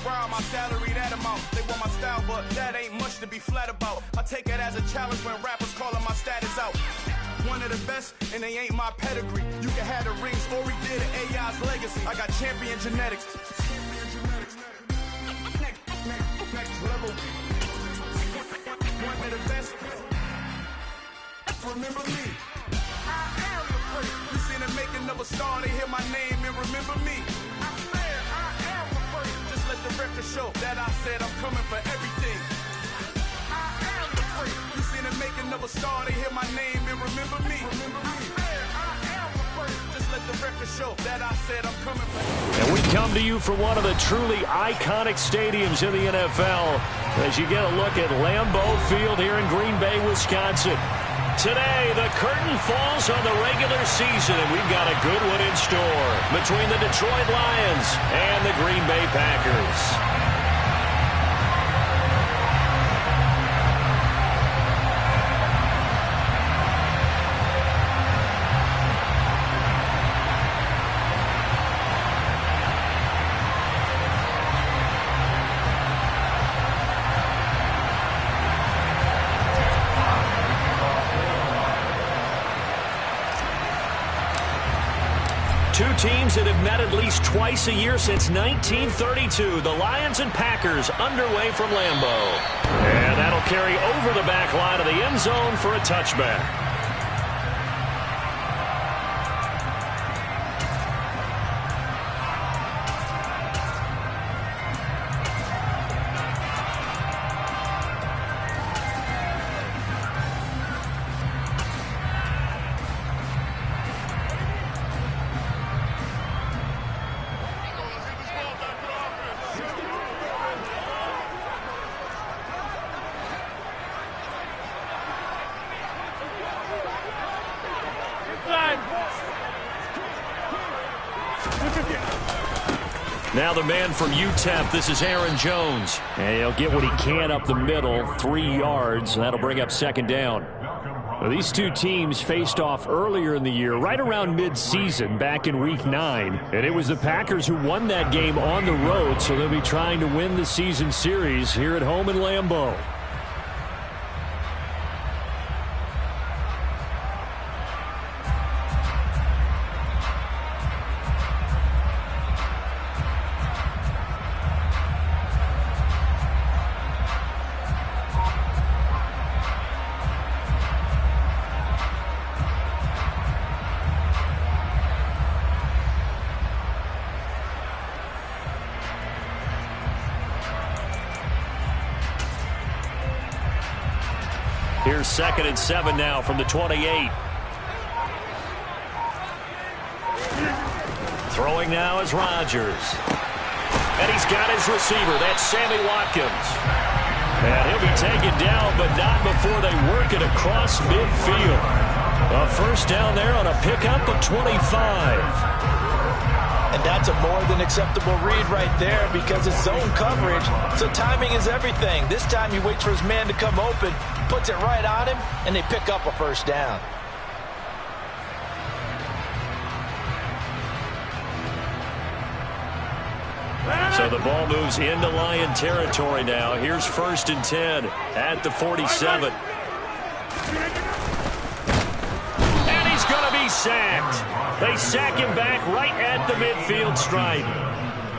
round, my salary that amount. They want my style, but that ain't much to be flat about. I take it as a challenge when rappers calling my status out. One of the best, and they ain't my pedigree. You can have the rings, or we did it, AI's legacy. I got champion genetics. Next level. One of the best. Remember me. I am the first. You seen the making of a star, they hear my name and remember me. I said I am the first. Just let the record show that I said I'm coming for everything. I am the first. You seen the making of a star, they hear my name and remember me. I said I am the first. Just let the record show that I said I'm coming for everything. And we come to you from one of the truly iconic stadiums in the NFL as you get a look at Lambeau Field here in Green Bay, Wisconsin. Today, the curtain falls on the regular season, and we've got a good one in store between the Detroit Lions and the Green Bay Packers. Two teams that have met at least twice a year since 1932. The Lions and Packers underway from Lambeau. And that'll carry over the back line of the end zone for a touchback. Now the man from UTEP, this is Aaron Jones. And he'll get what he can up the middle, 3 yards, and that'll bring up second down. Well, these two teams faced off earlier in the year, right around mid-season, back in Week 9. And it was the Packers who won that game on the road, so they'll be trying to win the season series here at home in Lambeau. Here's 2nd and 7 now from the 28. Throwing now is Rodgers. And he's got his receiver. That's Sammy Watkins. And he'll be taken down, but not before they work it across midfield. A first down there on a pickup of 25. And that's a more than acceptable read right there because it's zone coverage, so timing is everything. This time he waits for his man to come open, puts it right on him, and they pick up a first down. So the ball moves into Lion territory now. Here's 1st and 10 at the 47. And he's going to be sacked. They sack him back right at the midfield stripe.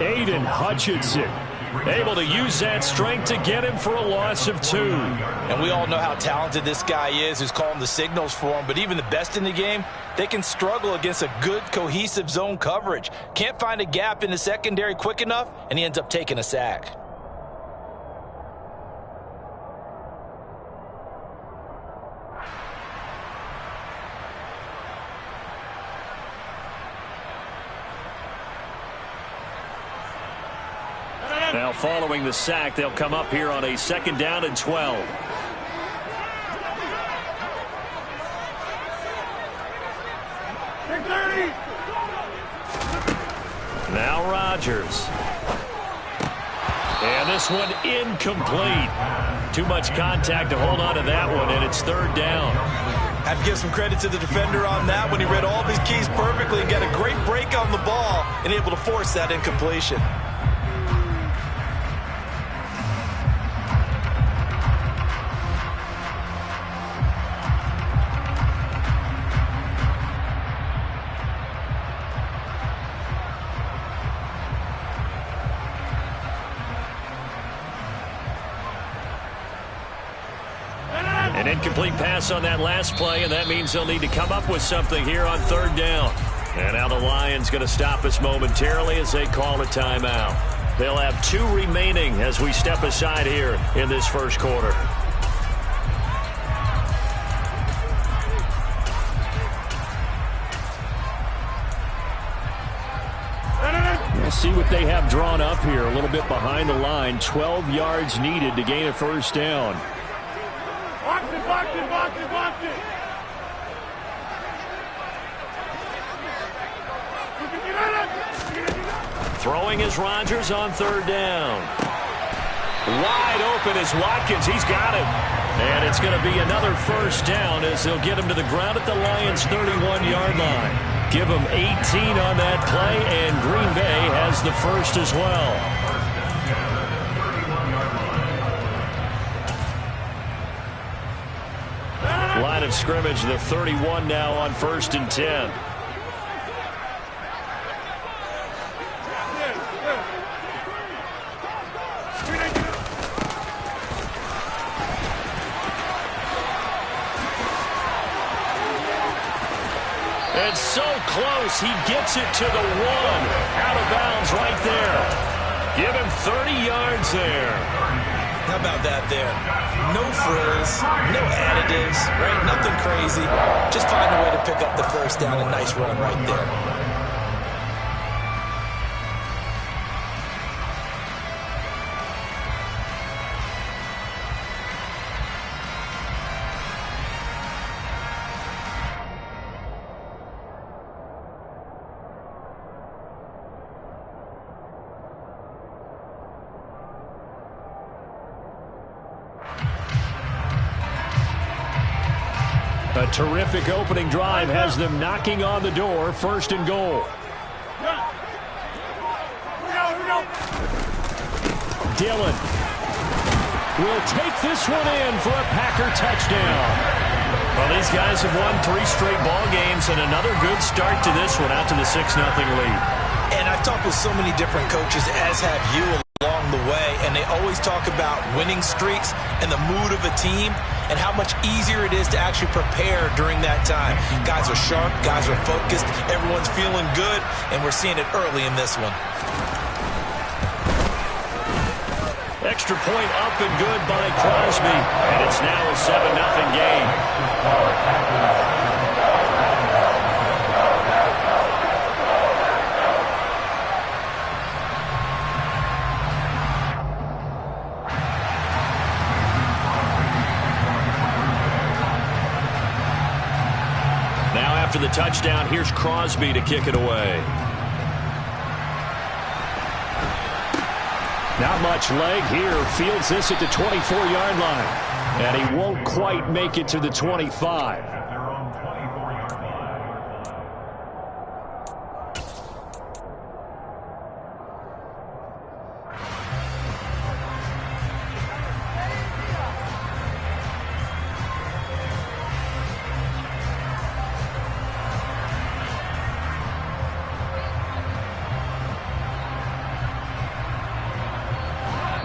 Aiden Hutchinson able to use that strength to get him for a loss of 2. And we all know how talented this guy is who's calling the signals for him, but even the best in the game, they can struggle against a good, cohesive zone coverage. Can't find a gap in the secondary quick enough, and he ends up taking a sack. Now following the sack, they'll come up here on a 2nd down and 12. Now Rodgers. And this one incomplete. Too much contact to hold on to that one, and it's 3rd down. I have to give some credit to the defender on that when he read all of his keys perfectly and got a great break on the ball and able to force that incompletion. An incomplete pass on that last play, and that means they'll need to come up with something here on third down. And now the Lions going to stop us momentarily as they call a timeout. They'll have 2 remaining as we step aside here in this first quarter. We'll see what they have drawn up here. A little bit behind the line. 12 yards needed to gain a first down. Box it, box it, box it, box it. Throwing is Rodgers on third down. Wide open is Watkins. He's got it. And it's going to be another first down as they'll get him to the ground at the Lions' 31-yard line. Give him 18 on that play, and Green Bay has the first as well. Line of scrimmage, the 31 now on 1st and 10. It's so close. He gets it to the 1. Out of bounds right there. Give him 30 yards there. How about that there? No frills, no additives, right? Nothing crazy. Just find a way to pick up the first down. A nice run right there. A terrific opening drive has them knocking on the door. 1st and goal. Dillon will take this one in for a Packer touchdown. Well, these guys have won 3 straight ball games, and another good start to this one out to the 6-0 lead. And I've talked with so many different coaches, as have you, along the way, and they always talk about winning streaks and the mood of a team and how much easier it is to actually prepare during that time. Guys are sharp, guys are focused, everyone's feeling good, and we're seeing it early in this one. Extra point up and good by Crosby, and it's now a 7-0 game. After the touchdown, here's Crosby to kick it away. Not much leg here. Fields this at the 24-yard line. And he won't quite make it to the 25.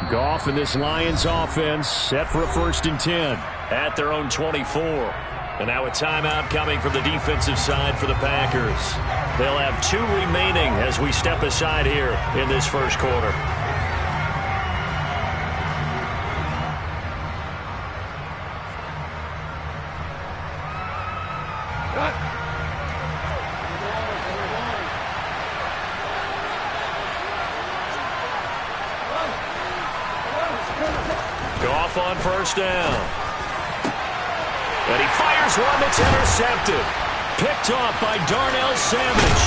Goff and this Lions offense set for a 1st and 10 at their own 24. And now a timeout coming from the defensive side for the Packers. They'll have 2 remaining as we step aside here in this first quarter. Goff on 1st down. And he fires one that's intercepted. Picked off by Darnell Savage.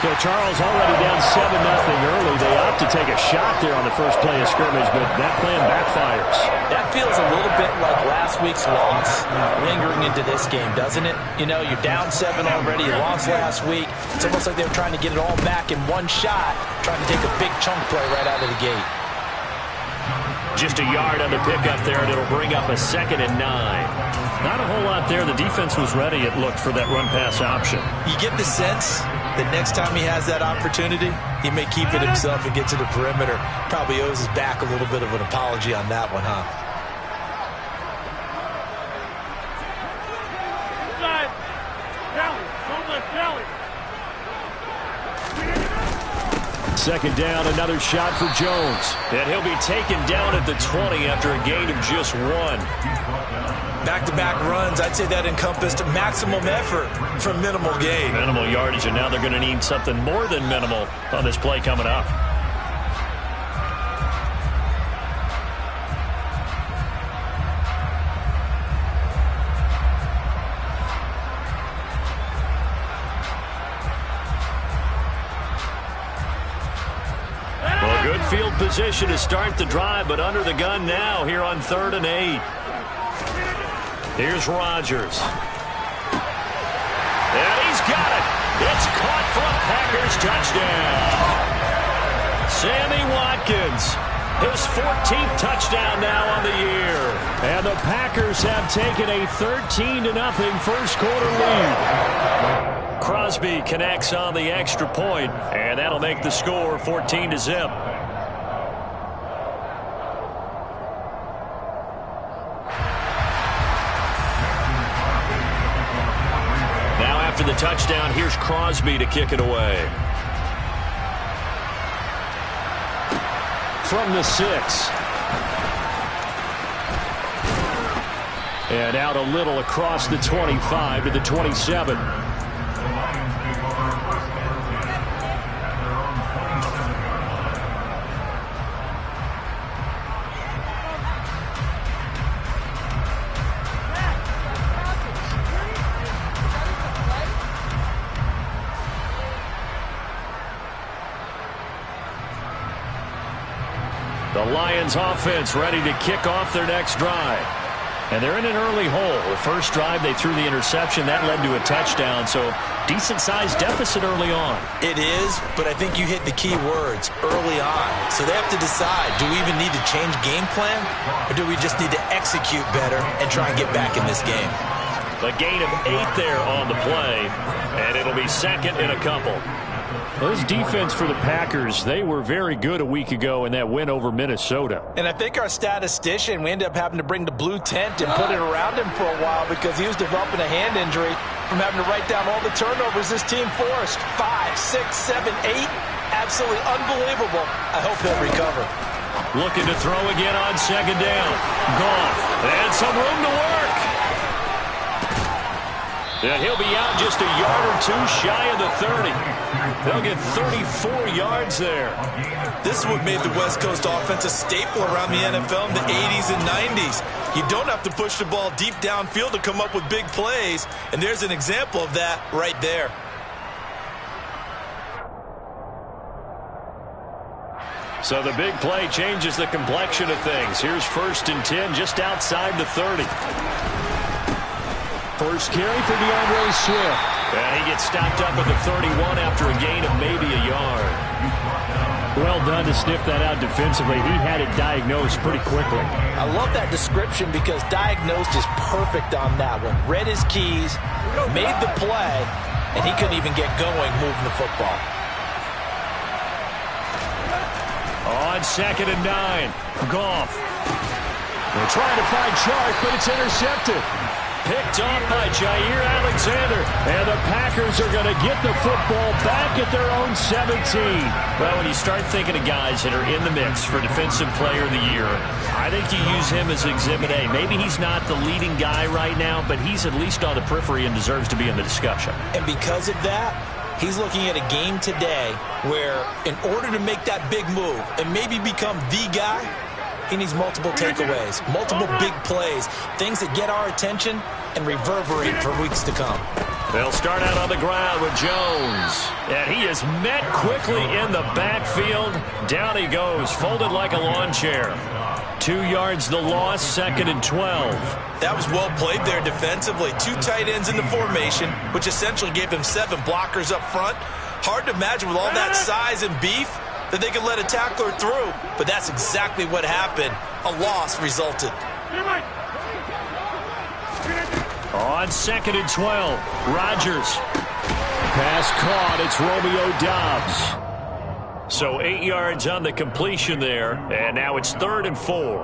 So Charles already down 7-0 early. They opt to take a shot there on the first play of scrimmage, but that plan backfires. That feels a little bit like last week's loss lingering into this game, doesn't it? You know, you're down 7 already. You lost last week. It's almost like they were trying to get it all back in one shot, trying to take a big chunk play right out of the gate. Just a yard on the pickup there, and it'll bring up a 2nd and 9. Not a whole lot there. The defense was ready, it looked, for that run-pass option. You get the sense that next time he has that opportunity, he may keep it himself and get to the perimeter. Probably owes his back a little bit of an apology on that one, huh? second down, another shot for Jones. And he'll be taken down at the 20 after a gain of just 1. Back-to-back runs, I'd say that encompassed maximum effort for minimal gain. Minimal yardage, and now they're going to need something more than minimal on this play coming up. Well, good field position to start the drive, but under the gun now here on 3rd and 8. Here's Rodgers. And he's got it. It's caught for a Packers touchdown. Sammy Watkins, his 14th touchdown now on the year. And the Packers have taken a 13-0 first quarter lead. Crosby connects on the extra point, and that'll make the score 14-0. After the touchdown, here's Crosby to kick it away. From the 6. And out a little across the 25 to the 27. The Lions offense ready to kick off their next drive. And they're in an early hole. The first drive, they threw the interception. That led to a touchdown. So decent-sized deficit early on. It is, but I think you hit the key words, early on. So they have to decide, do we even need to change game plan? Or do we just need to execute better and try and get back in this game? A gain of 8 there on the play. And it'll be second and a couple. Well, this defense for the Packers, they were very good a week ago in that win over Minnesota. And I think our statistician, we ended up having to bring the blue tent and put it around him for a while because he was developing a hand injury from having to write down all the turnovers this team forced. 5, 6, 7, 8. Absolutely unbelievable. I hope he'll recover. Looking to throw again on second down. Goff, and some room to work. And he'll be out just a yard or two shy of the 30. They'll get 34 yards there. This is what made the West Coast offense a staple around the NFL in the 80s and 90s. You don't have to push the ball deep downfield to come up with big plays, and there's an example of that right there. So the big play changes the complexion of things. Here's 1st and 10 just outside the 30. First carry for DeAndre Swift. And he gets stopped up at the 31 after a gain of maybe a yard. Well done to sniff that out defensively. He had it diagnosed pretty quickly. I love that description because diagnosed is perfect on that one. Read his keys, made the play, and he couldn't even get going moving the football. On 2nd and 9, Goff. They're trying to find Chark, but it's intercepted. Picked off by Jair Alexander. And the Packers are going to get the football back at their own 17. Well, when you start thinking of guys that are in the mix for Defensive Player of the Year, I think you use him as Exhibit A. Maybe he's not the leading guy right now, but he's at least on the periphery and deserves to be in the discussion. And because of that, he's looking at a game today where in order to make that big move and maybe become the guy, he needs multiple takeaways, multiple big plays, things that get our attention and reverberate for weeks to come. They'll start out on the ground with Jones. And he is met quickly in the backfield. Down he goes, folded like a lawn chair. 2 yards the loss, 2nd and 12. That was well played there defensively. 2 tight ends in the formation, which essentially gave them 7 blockers up front. Hard to imagine with all that size and beef that they could let a tackler through, but that's exactly what happened. A loss resulted. On 2nd and 12, Rodgers. Pass caught, it's Romeo Doubs. So 8 yards on the completion there, and now it's 3rd and 4.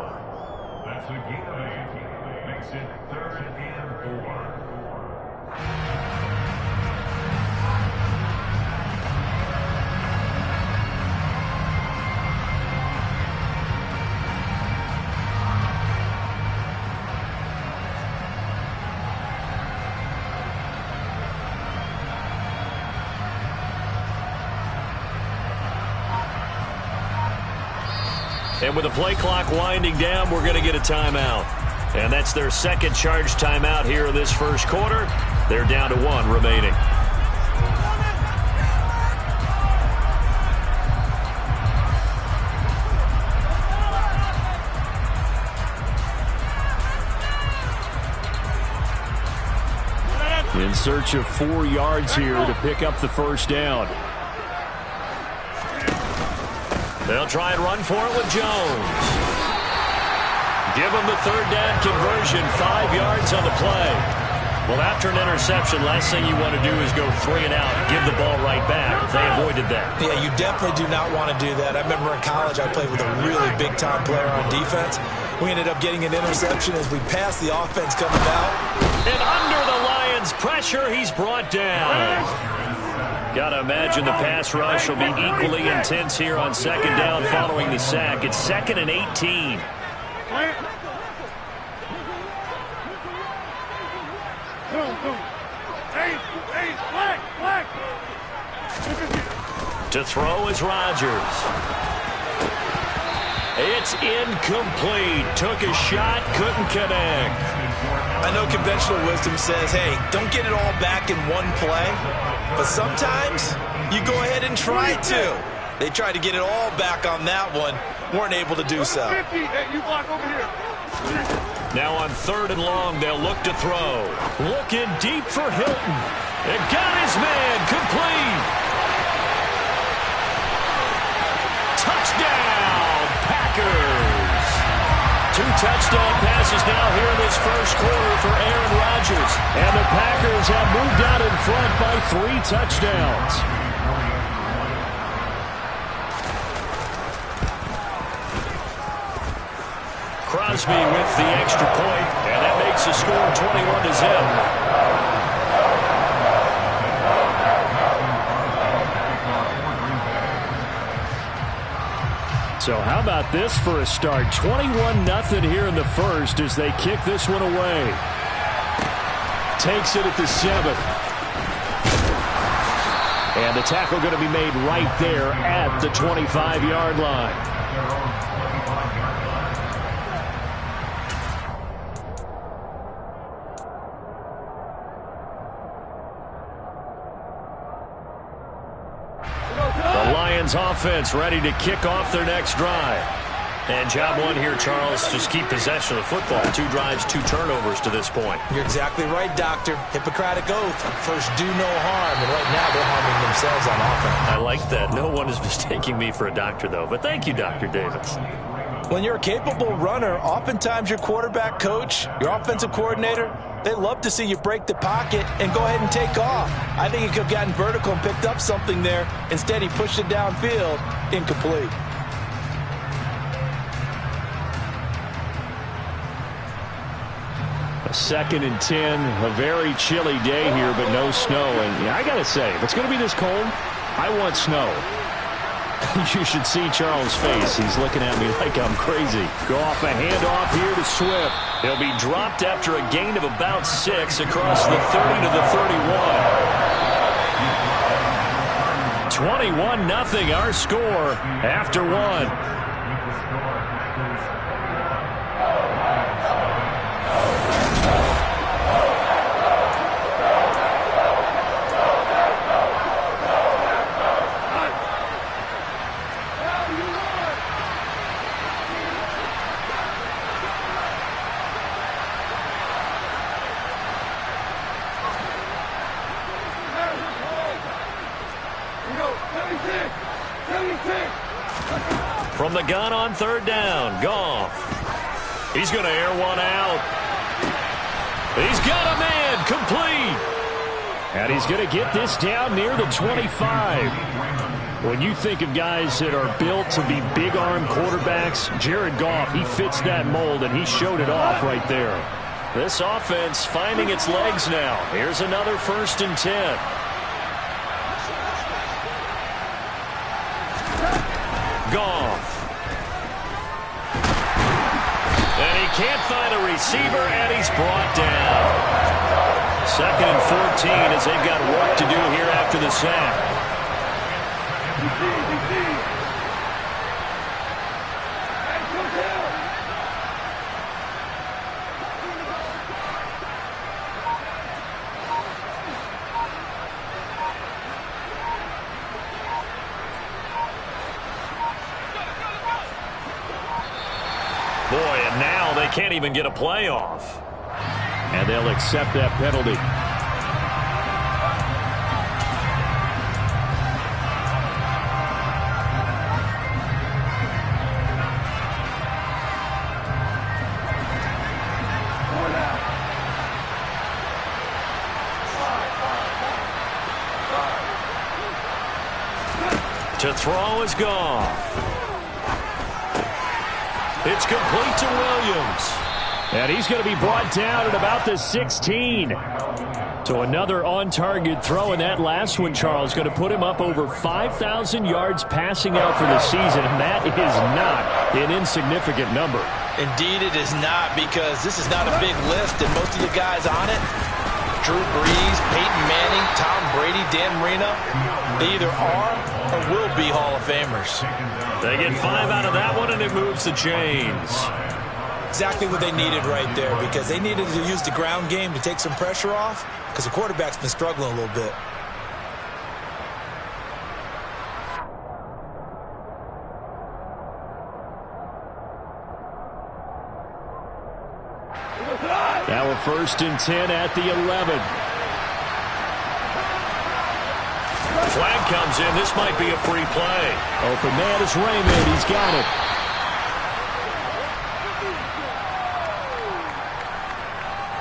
That's a gain of 8. Makes it 3rd and 4. And with the play clock winding down, we're going to get a timeout. And that's their second charge timeout here in this first quarter. They're down to 1 remaining. In search of 4 yards here to pick up the first down. They'll try and run for it with Jones. Give them the third down conversion, 5 yards on the play. Well, after an interception, last thing you want to do is go 3 and out, give the ball right back. They avoided that. Yeah, you definitely do not want to do that. I remember in college I played with a really big-time player on defense. We ended up getting an interception as we passed the offense coming out. And under the Lions' pressure, he's brought down. Got to imagine the pass rush will be equally intense here on second down following the sack. It's 2nd and 18. To throw is Rodgers. It's incomplete. Took a shot, couldn't connect. I know conventional wisdom says, hey, don't get it all back in one play. But sometimes you go ahead and try to. They tried to get it all back on that one. Weren't able to do so. Now on 3rd and long, they'll look to throw. Looking deep for Hilton. And got his man complete. Touchdown, Packers. 2 touchdown passes now here in this first quarter for Aaron Rodgers. And the Packers have moved out in front by 3 touchdowns. Crosby with the extra point, and that makes the score 21-0. So how about this for a start? 21-0 here in the first as they kick this one away. Takes it at the 7. And the tackle going to be made right there at the 25-yard line. Offense ready to kick off their next drive. And job 1 here, Charles, just keep possession of the football. 2 drives, 2 turnovers to this point. You're exactly right, Doctor. Hippocratic oath. First, do no harm. And right now, they're harming themselves on offense. I like that. No one is mistaking me for a doctor, though. But thank you, Dr. Davis. When you're a capable runner, oftentimes your quarterback coach, your offensive coordinator, they love to see you break the pocket and go ahead and take off. I think he could have gotten vertical and picked up something there. Instead, he pushed it downfield, incomplete. A 2nd and 10, a very chilly day here, but no snow. And I got to say, if it's going to be this cold, I want snow. You should see Charles' face. He's looking at me like I'm crazy. Go off a handoff here to Swift. He'll be dropped after a gain of about 6 across the 30 to the 31. 21-0 our score after 1. From the gun on 3rd down, Goff. He's going to air one out. He's got a man, complete. And he's going to get this down near the 25. When you think of guys that are built to be big-arm quarterbacks, Jared Goff, he fits that mold, and he showed it off right there. This offense finding its legs now. Here's another 1st and 10. Goff. And he can't find a receiver, and he's brought down. 2nd and 14 as they've got work to do here after the sack. Boy, and now they can't even get a playoff. And they'll accept that penalty. To throw is Goff. It's complete to Williams. And he's going to be brought down at about the 16. So another on-target throw, and that last one, Charles, going to put him up over 5,000 yards passing out for the season, and that is not an insignificant number. Indeed it is not, because this is not a big list, and most of the guys on it, Drew Brees, Peyton Manning, Tom Brady, Dan Marino, they either are or will be Hall of Famers. They get 5 out of that one, and it moves the chains. Exactly what they needed right there, because they needed to use the ground game to take some pressure off, because the quarterback's been struggling a little bit. Now a 1st and 10 at the 11. Flag comes in. This might be a free play. Open man is Raymond. He's got it.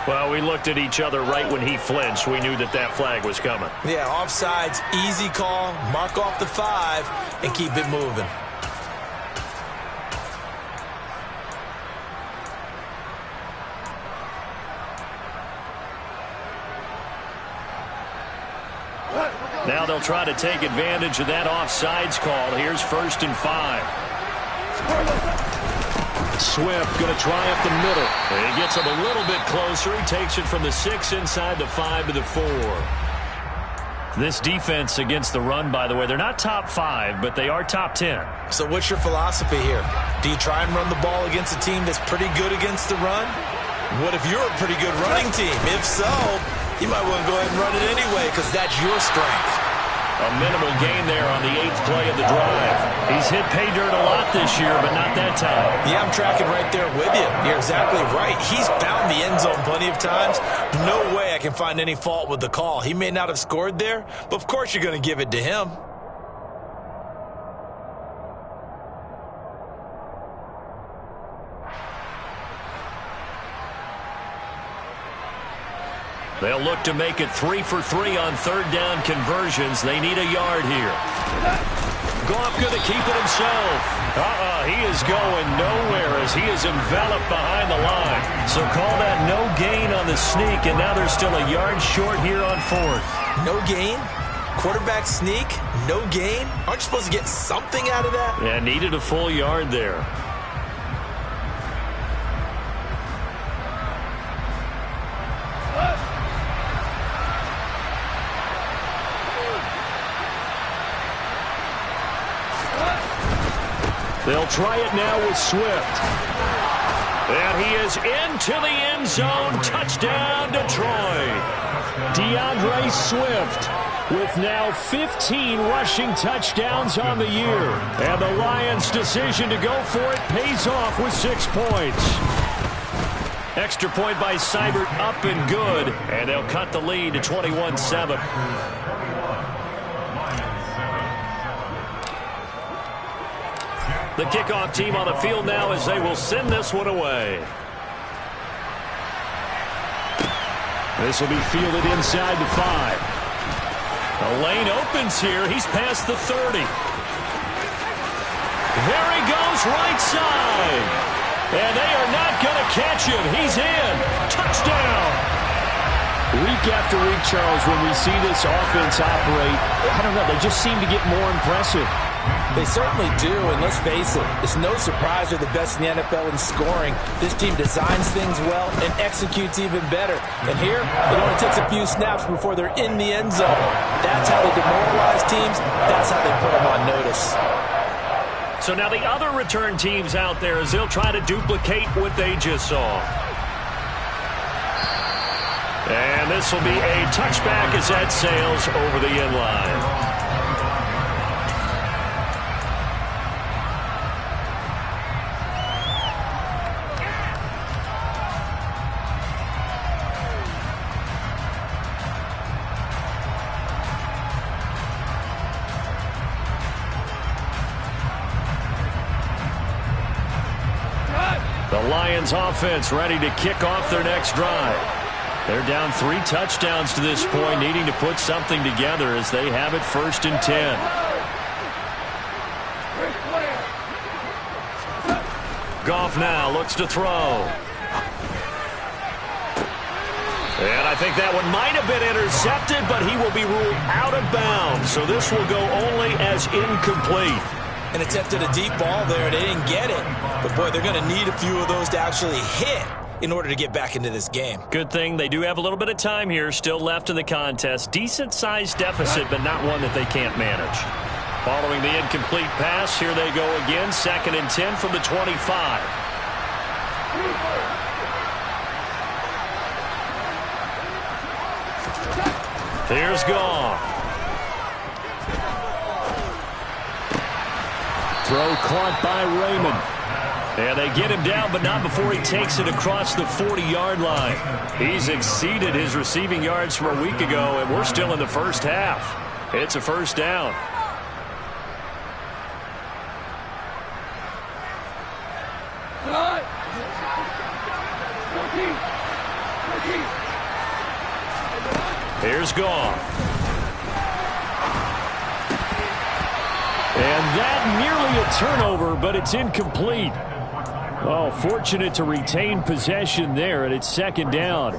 Well, we looked at each other right when he flinched. We knew that that flag was coming. Yeah, offsides, easy call. Mark off the 5 and keep it moving. Now they'll try to take advantage of that offsides call. Here's 1st and 5. Swift going to try up the middle. And he gets him a little bit closer. He takes it from the 6 inside the 5 to the 4. This defense against the run, by the way, they're not top 5, but they are top 10. So what's your philosophy here? Do you try and run the ball against a team that's pretty good against the run? What if you're a pretty good running team? If so, you might want to go ahead and run it anyway, because that's your strength. A minimal gain there on the 8th play of the drive. He's hit pay dirt a lot this year, but not that time. Yeah, I'm tracking right there with you. You're exactly right. He's found the end zone plenty of times. No way I can find any fault with the call. He may not have scored there, but of course you're going to give it to him. They'll look to make it 3 for 3 on 3rd down conversions. They need a yard here. Goff going to keep it himself. He is going nowhere as he is enveloped behind the line. So call that no gain on the sneak, and now they're still a yard short here on 4th. No gain? Quarterback sneak? No gain? Aren't you supposed to get something out of that? Yeah, needed a full yard there. They'll try it now with Swift. And he is into the end zone. Touchdown, Detroit. DeAndre Swift with now 15 rushing touchdowns on the year. And the Lions' decision to go for it pays off with 6 points. Extra point by Seibert, up and good. And they'll cut the lead to 21-7. The kickoff team on the field now as they will send this one away. This will be fielded inside the 5. The lane opens here. He's past the 30. There he goes, right side. And they are not going to catch him. He's in. Touchdown. Week after week, Charles, when we see this offense operate, I don't know, they just seem to get more impressive. They certainly do, and let's face it, it's no surprise they're the best in the NFL in scoring. This team designs things well and executes even better. And here, it only takes a few snaps before they're in the end zone. That's how they demoralize teams. That's how they put them on notice. So now the other return teams out there as they'll try to duplicate what they just saw. And this will be a touchback as that sails over the end line. The Lions offense ready to kick off their next drive. They're down 3 touchdowns to this point, needing to put something together as they have it 1st and 10. Goff now looks to throw. And I think that one might have been intercepted, but he will be ruled out of bounds. So this will go only as incomplete. And attempted a deep ball there. They didn't get it. But, boy, they're going to need a few of those to actually hit in order to get back into this game. Good thing they do have a little bit of time here still left in the contest. Decent-sized deficit, but not one that they can't manage. Following the incomplete pass, here they go again. 2nd and 10 from the 25. Here's Goff. Throw caught by Raymond. And they get him down, but not before he takes it across the 40-yard line. He's exceeded his receiving yards from a week ago, and we're still in the first half. It's a first down. Here's Goff. And that nearly a turnover, but it's incomplete. Oh, fortunate to retain possession there, and it's 2nd down.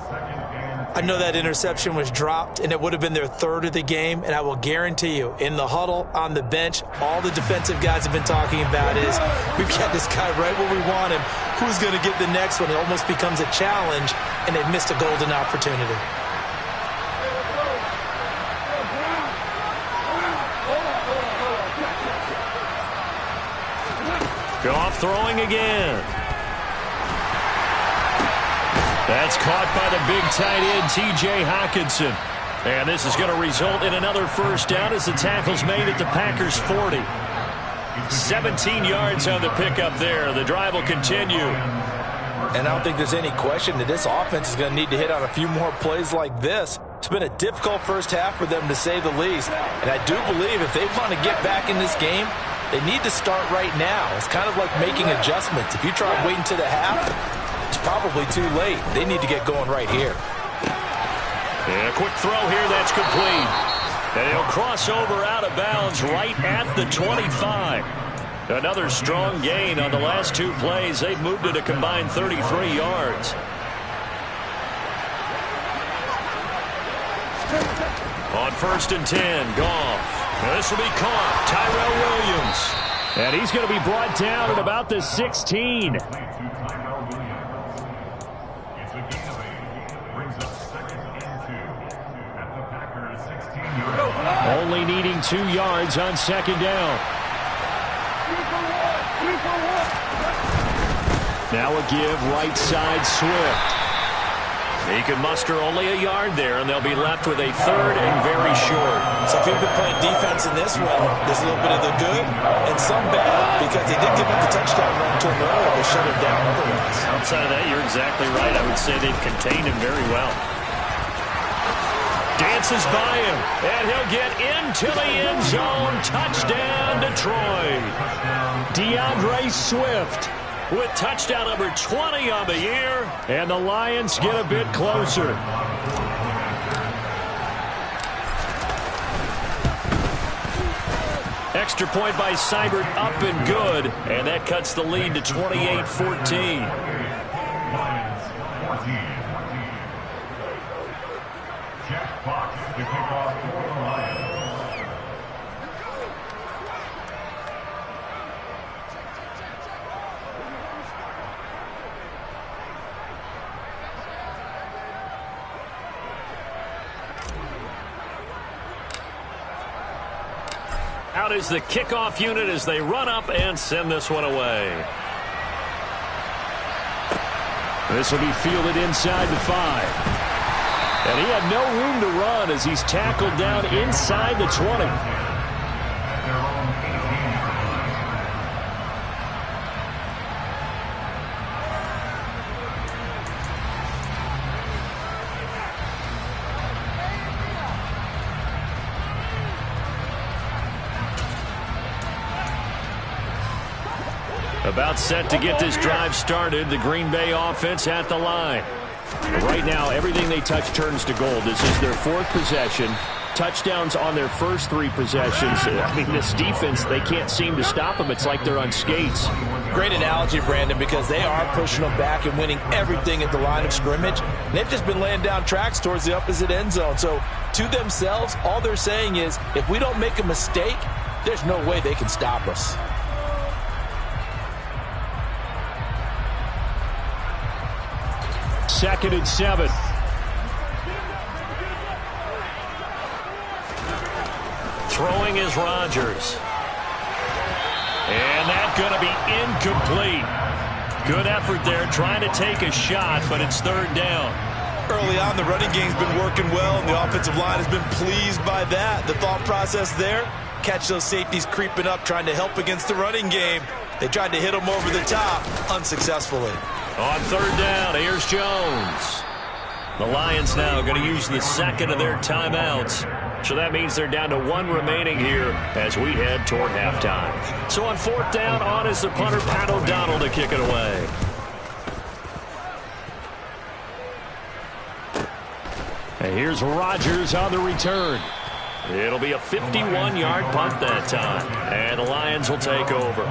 I know that interception was dropped, and it would have been their 3rd of the game, and I will guarantee you, in the huddle, on the bench, all the defensive guys have been talking about is, we've got this guy right where we want him. Who's going to get the next one? It almost becomes a challenge, and they've missed a golden opportunity. Goff throwing again. That's caught by the big tight end, T.J. Hockenson. And this is going to result in another first down as the tackle's made at the Packers' 40. 17 yards on the pickup there. The drive will continue. And I don't think there's any question that this offense is going to need to hit on a few more plays like this. It's been a difficult first half for them, to say the least. And I do believe if they want to get back in this game, they need to start right now. It's kind of like making adjustments. If you try waiting to the half, it's probably too late. They need to get going right here. And a quick throw here that's complete. And he'll cross over out of bounds right at the 25. Another strong gain on the last 2 plays. They've moved it a combined 33 yards. On 1st and 10, Goff. Now this will be caught. Tyrell Williams. And he's going to be brought down at about the 16. Only needing 2 yards on 2nd down. Now a give right side Swift. He can muster only a yard there, and they'll be left with a 3rd and very short. So if you've been playing defense in this one, there's a little bit of the good and some bad, because they did give up the touchdown run to him earlier, but shut him down otherwise. Outside of that, you're exactly right. I would say they've contained him very well. Dances by him, and he'll get into the end zone. Touchdown, Detroit. DeAndre Swift with touchdown number 20 on the year, and the Lions get a bit closer. Extra point by Seibert, up and good, and that cuts the lead to 28-14. Jack Fox to kick off for the Lions. Out is the kickoff unit as they run up and send this one away. This will be fielded inside the 5. And he had no room to run as he's tackled down inside the 20. About set to get this drive started. The Green Bay offense at the line. Right now, everything they touch turns to gold. This is their 4th possession. Touchdowns on their first 3 possessions. I mean, this defense, they can't seem to stop them. It's like they're on skates. Great analogy, Brandon, because they are pushing them back and winning everything at the line of scrimmage. They've just been laying down tracks towards the opposite end zone. So to themselves, all they're saying is, if we don't make a mistake, there's no way they can stop us. Second and 7. Throwing is Rodgers. And that's going to be incomplete. Good effort there, trying to take a shot, but it's 3rd down. Early on, the running game's been working well, and the offensive line has been pleased by that. The thought process there, catch those safeties creeping up, trying to help against the running game. They tried to hit them over the top, unsuccessfully. On 3rd down, here's Jones. The Lions now going to use the 2nd of their timeouts. So that means they're down to 1 remaining here as we head toward halftime. So on 4th down, on is the punter, Pat O'Donnell, to kick it away. And here's Rodgers on the return. It'll be a 51-yard punt that time. And the Lions will take over.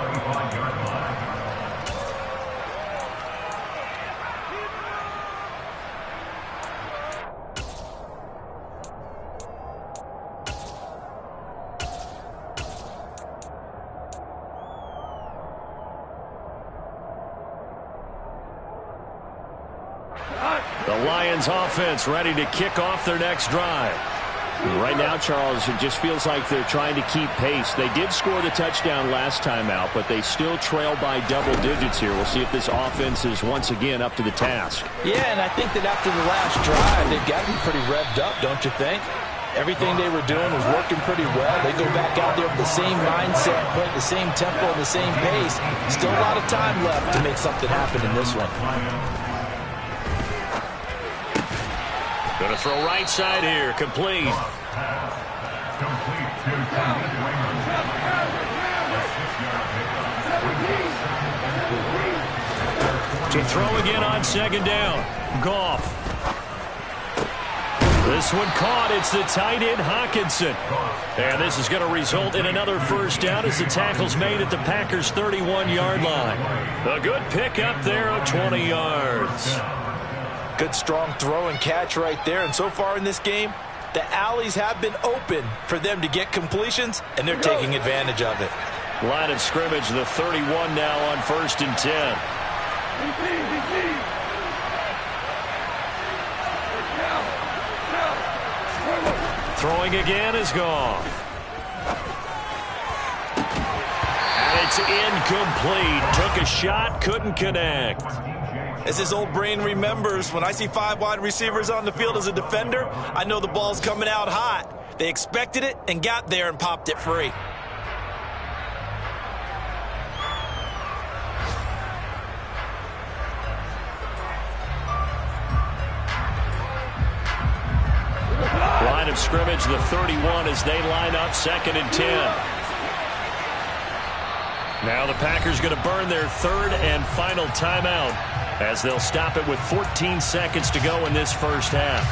The Lions offense ready to kick off their next drive. Right now, Charles, it just feels like they're trying to keep pace. They did score the touchdown last time out, but they still trail by double digits here. We'll see if this offense is once again up to the task. Yeah, and I think that after the last drive, they've got to be pretty revved up, don't you think? Everything they were doing was working pretty well. They go back out there with the same mindset, playing the same tempo, the same pace. Still a lot of time left to make something happen in this one. Going to throw right side here. Complete. To throw again on 2nd down. Goff. This one caught. It's the tight end, Hawkinson. And this is going to result in another 1st down as the tackle's made at the Packers' 31-yard line. A good pickup there of 20 yards. Good, strong throw and catch right there. And so far in this game, the alleys have been open for them to get completions, and they're taking advantage of it. Line of scrimmage, the 31 now on 1st and 10. Throwing again is Goff. And it's incomplete. Took a shot, couldn't connect. As his old brain remembers, when I see 5 wide receivers on the field as a defender, I know the ball's coming out hot. They expected it and got there and popped it free. Line of scrimmage, the 31 as they line up 2nd and 10. Now the Packers going to burn their 3rd and final timeout as they'll stop it with 14 seconds to go in this 1st half.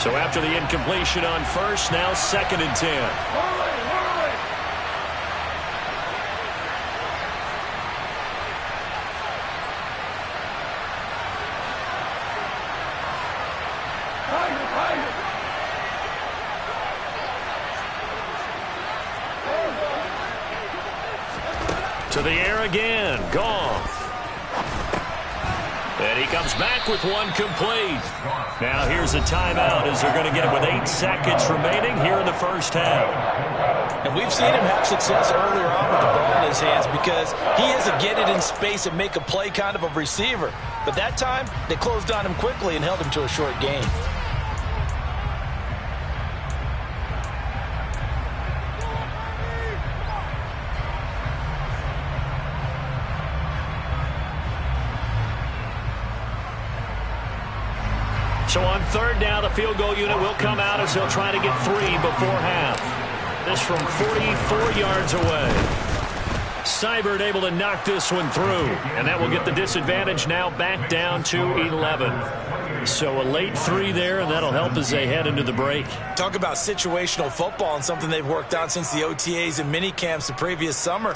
So after the incompletion on 1st, now 2nd and 10. To the air again, Goff. And he comes back with one complete. Now here's a timeout as they're going to get it with 8 seconds remaining here in the 1st half. And we've seen him have success earlier on with the ball in his hands because he is a get it in space and make a play kind of a receiver. But that time, they closed on him quickly and held him to a short gain. So on third down, the field goal unit will come out as they'll try to get 3 before half. This from 44 yards away. Seibert able to knock this one through, and that will get the disadvantage now back down to 11. So a late 3 there, and that'll help as they head into the break. Talk about situational football and something they've worked on since the OTAs and mini camps the previous summer.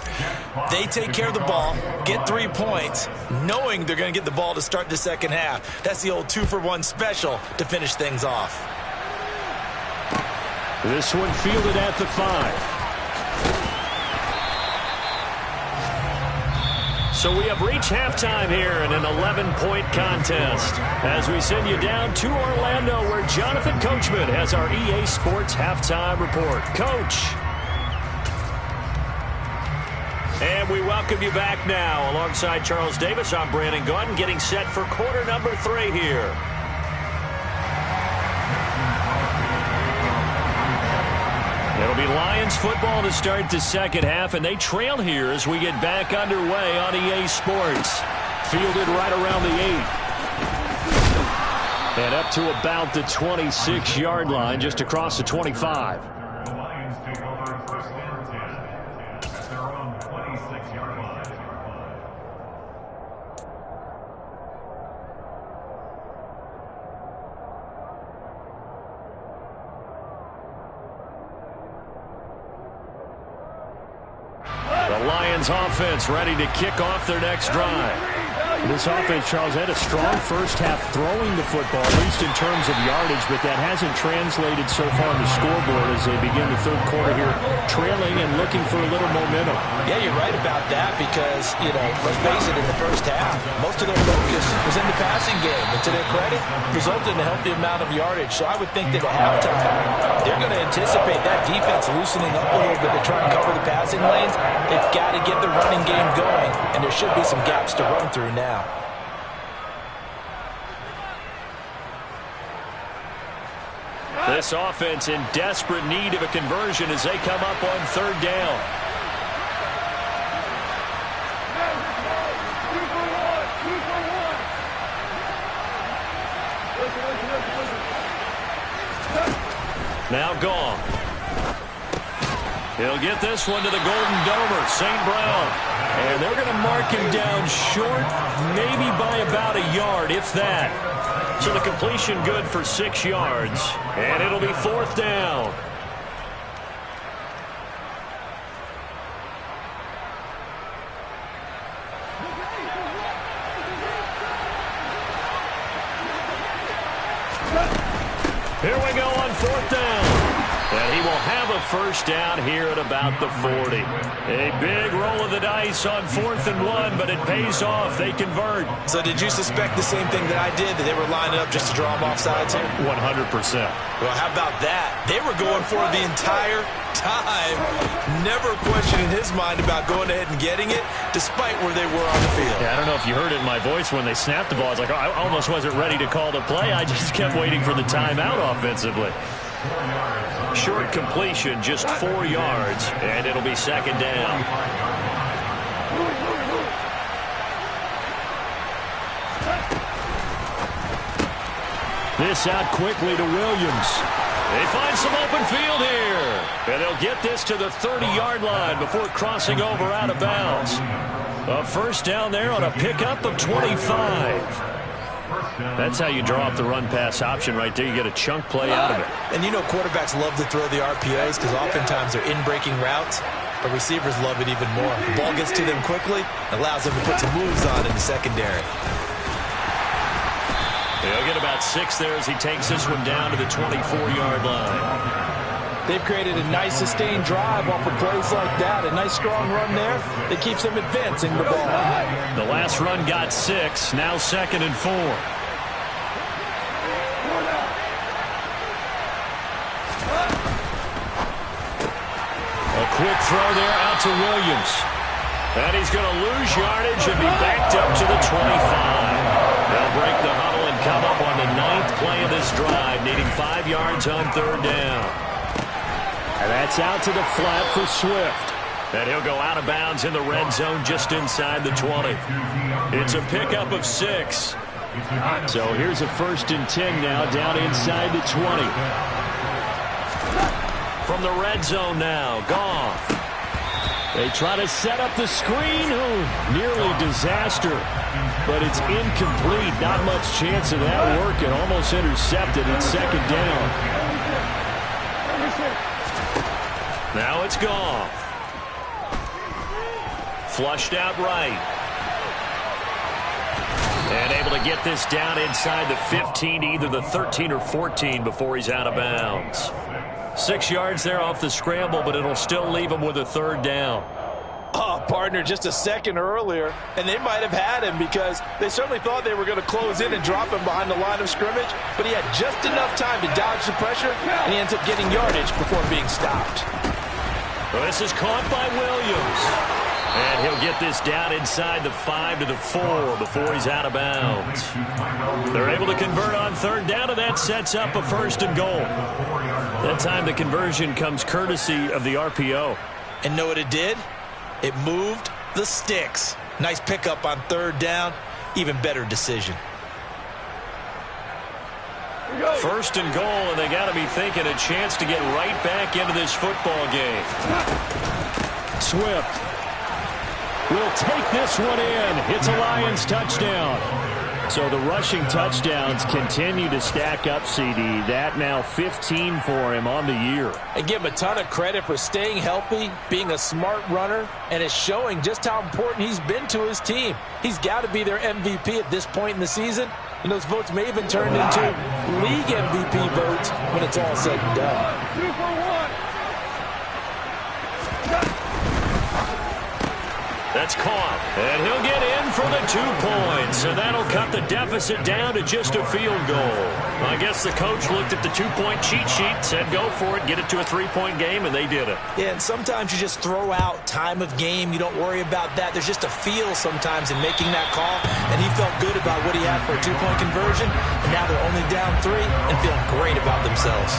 They take care of the ball, get 3 points, knowing they're going to get the ball to start the second half. That's the old 2-for-1 special to finish things off. This one fielded at the 5. So we have reached halftime here in an 11-point contest as we send you down to Orlando where Jonathan Coachman has our EA Sports halftime report. Coach. And we welcome you back now. Alongside Charles Davis, I'm Brandon Gaudin getting set for quarter number 3 here. It'll be Lions football to start the second half, and they trail here as we get back underway on EA Sports. Fielded right around the 8. And up to about the 26-yard line, just across the 25. The Lions take over first and 10 at their own 26-yard line. The Lions offense ready to kick off their next drive. This offense, Charles, had a strong first half throwing the football, at least in terms of yardage, but that hasn't translated so far on the scoreboard as they begin the third quarter here, trailing and looking for a little momentum. Yeah, you're right about that because, let's face it, in the first half, most of their focus was in the passing game. And to their credit, resulted in a healthy amount of yardage. So I would think that at halftime, they're going to anticipate that defense loosening up a little bit to try and cover the passing lanes. They've got to get the running game going, and there should be some gaps to run through now. This offense in desperate need of a conversion as they come up on third down. Now gone. He'll get this one to the Golden Domer, St. Brown. And they're going to mark him down short, maybe by about a yard, if that. So the completion good for 6 yards. And it'll be fourth down. Here we go on fourth down. And he will have a first down here at about the 40. A big roll of the dice on 4th and 1, but it pays off. They convert. So did you suspect the same thing that I did, that they were lining up just to draw them off sides here? 100%. Well, how about that? They were going for it the entire time. Never a question in his mind about going ahead and getting it, despite where they were on the field. Yeah, I don't know if you heard it in my voice when they snapped the ball. I was like, oh, I almost wasn't ready to call the play. I just kept waiting for the timeout offensively. Short completion, just 4 yards, and it'll be second down. This out quickly to Williams. They find some open field here, and they'll get this to the 30-yard line before crossing over out of bounds. A first down there on a pickup of 25. That's how you draw up the run-pass option right there. You get a chunk play out of it. And quarterbacks love to throw the RPOs because oftentimes they're in-breaking routes, but receivers love it even more. The ball gets to them quickly, allows them to put some moves on in the secondary. He'll get about 6 there as he takes this one down to the 24-yard line. They've created a nice sustained drive off of plays like that. A nice strong run there that keeps them advancing the ball. The last run got 6, now 2nd and 4. A quick throw there out to Williams. And he's going to lose yardage and be backed up to the 25. They'll break the huddle and come up on the 9th play of this drive, needing 5 yards on third down. And that's out to the flat for Swift. And he'll go out of bounds in the red zone just inside the 20. It's a pickup of 6. So here's a 1st and 10 now, down inside the 20. From the red zone now, Goff. They try to set up the screen. Oh, nearly disaster. But it's incomplete. Not much chance of that working. Almost intercepted. It's 2nd down. Now it's Goff. Flushed out right. And able to get this down inside the 15, either the 13 or 14 before he's out of bounds. 6 yards there off the scramble, but it'll still leave him with a 3rd down. Oh, partner, just a second earlier, and they might have had him because they certainly thought they were going to close in and drop him behind the line of scrimmage, but he had just enough time to dodge the pressure, and he ends up getting yardage before being stopped. Well, this is caught by Williams. And he'll get this down inside the 5 to the 4 before he's out of bounds. They're able to convert on 3rd down, and that sets up a 1st and goal. That time the conversion comes courtesy of the RPO. And know what it did? It moved the sticks. Nice pickup on 3rd down. Even better decision. 1st and goal, and they got to be thinking a chance to get right back into this football game. Swift will take this one in. It's a Lions touchdown. So the rushing touchdowns continue to stack up, CD. That now 15 for him on the year. And give him a ton of credit for staying healthy, being a smart runner, and it's showing just how important he's been to his team. He's got to be their MVP at this point in the season, and those votes may even turn into league MVP votes when it's all said and done. That's caught, and he'll get in for the 2 points, and that'll cut the deficit down to just a field goal. I guess the coach looked at the 2-point cheat sheet, said go for it, get it to a 3-point game, and they did it. Yeah, and sometimes you just throw out time of game. You don't worry about that. There's just a feel sometimes in making that call, and he felt good about what he had for a 2-point conversion, and now they're only down 3 and feeling great about themselves.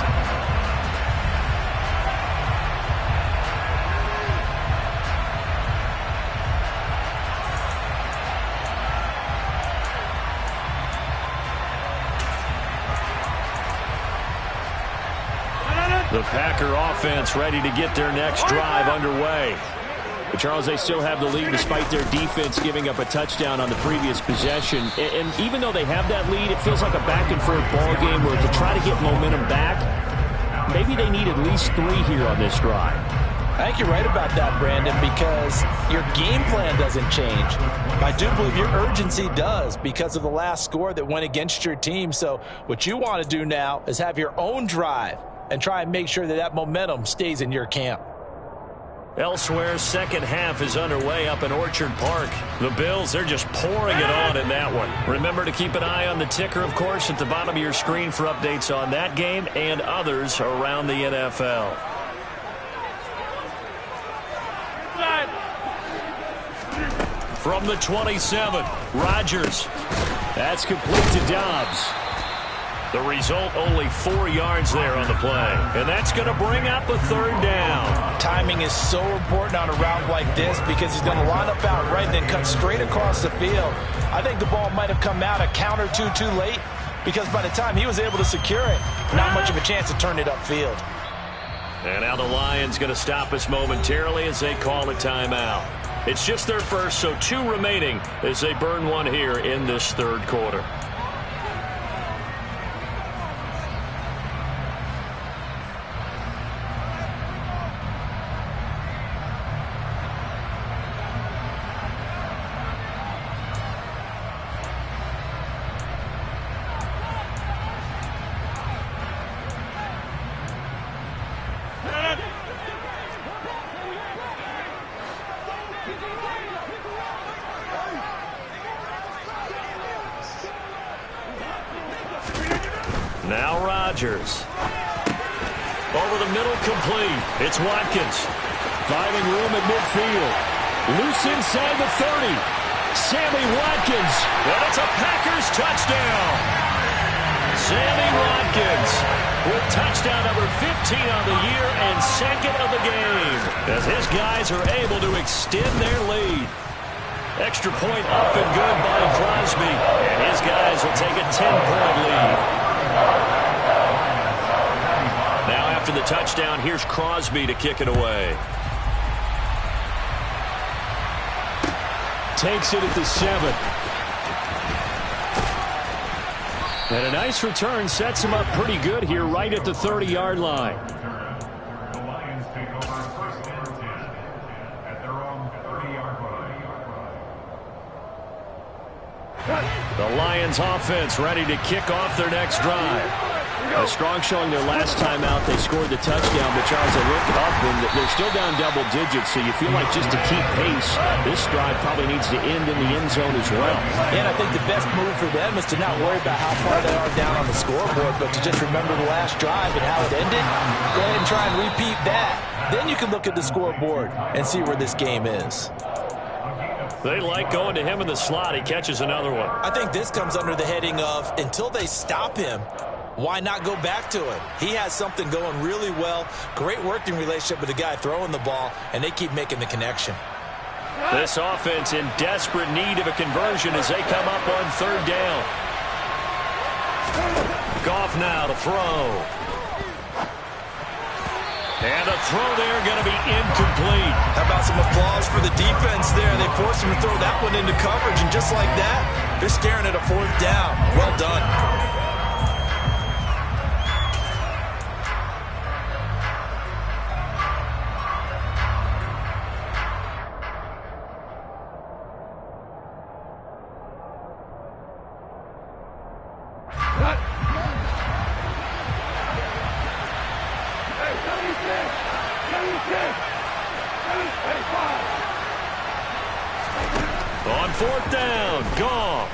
The Packer offense ready to get their next drive underway. But Charles, they still have the lead despite their defense giving up a touchdown on the previous possession. And even though they have that lead, it feels like a back-and-forth ball game where to try to get momentum back, maybe they need at least 3 here on this drive. I think you're right about that, Brandon, because your game plan doesn't change. I do believe your urgency does because of the last score that went against your team. So what you want to do now is have your own drive and try and make sure that that momentum stays in your camp. Elsewhere, second half is underway up in Orchard Park. The Bills, they're just pouring it on in that one. Remember to keep an eye on the ticker, of course, at the bottom of your screen for updates on that game and others around the NFL. From the 27, Rodgers. That's complete to Dobbs. The result, only 4 yards there on the play. And that's going to bring up a 3rd down. Timing is so important on a route like this because he's going to line up out right, then cut straight across the field. I think the ball might have come out a count or two too late because by the time he was able to secure it, not much of a chance to turn it upfield. And now the Lions going to stop us momentarily as they call a timeout. It's just their first, so 2 remaining as they burn one here in this 3rd quarter. Now Rodgers. Over the middle, complete. It's Watkins. Finding room at midfield. Loose inside the 30. Sammy Watkins. And it's a Packers touchdown. Sammy Watkins with touchdown number 15 on the year and 2nd of the game as his guys are able to extend their lead. Extra point up and good by Crosby. And his guys will take a 10-point lead. Now after the touchdown, here's Crosby to kick it away. Takes it at the 7. And a nice return sets him up pretty good here right at the 30-yard line. The Lions take over first and 10 at their own 30-yard line. The Lions offense ready to kick off their next drive. A strong showing their last time out. They scored the touchdown, but Charles, they looked up and they're still down double digits, so you feel like just to keep pace, this drive probably needs to end in the end zone as well. And I think the best move for them is to not worry about how far they are down on the scoreboard, but to just remember the last drive and how it ended. Go ahead and try and repeat that. Then you can look at the scoreboard and see where this game is. They like going to him in the slot. He catches another one. I think this comes under the heading of until they stop him, why not go back to him? He has something going really well. Great working relationship with the guy throwing the ball, and they keep making the connection. This offense in desperate need of a conversion as they come up on third down. Goff now to throw. And a throw there going to be incomplete. How about some applause for the defense there? They forced him to throw that one into coverage, and just like that, they're staring at a fourth down. Well done. On fourth down, Goff.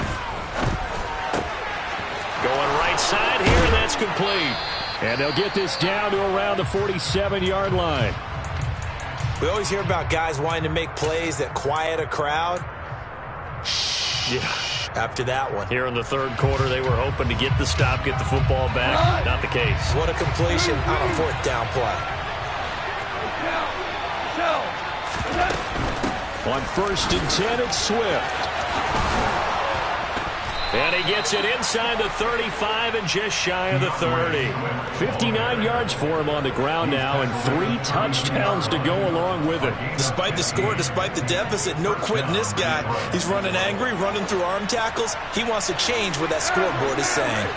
Going right side here, and that's complete. And they'll get this down to around the 47-yard line. We always hear about guys wanting to make plays that quiet a crowd. Yeah. After that one. Here in the third quarter, they were hoping to get the stop, get the football back. Not the case. What a completion on a fourth down play. On first and 10, it's Swift. And he gets it inside the 35 and just shy of the 30. 59 yards for him on the ground now and 3 touchdowns to go along with it. Despite the score, despite the deficit, no quitting this guy. He's running angry, running through arm tackles. He wants to change what that scoreboard is saying.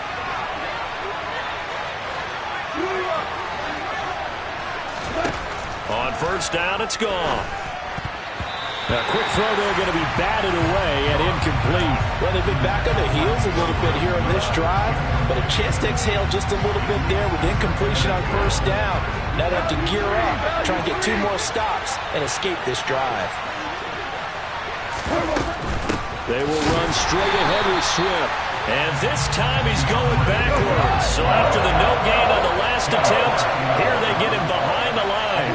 On first down, it's gone. A quick throw there going to be batted away and incomplete. Well, they've been back on their heels a little bit here on this drive, but a chance to exhale just a little bit there with incompletion on first down. Now they have to gear up, try and get 2 more stops and escape this drive. They will run straight ahead with Swift. And this time he's going backwards. So after the no gain on the last attempt, here they get him behind the line.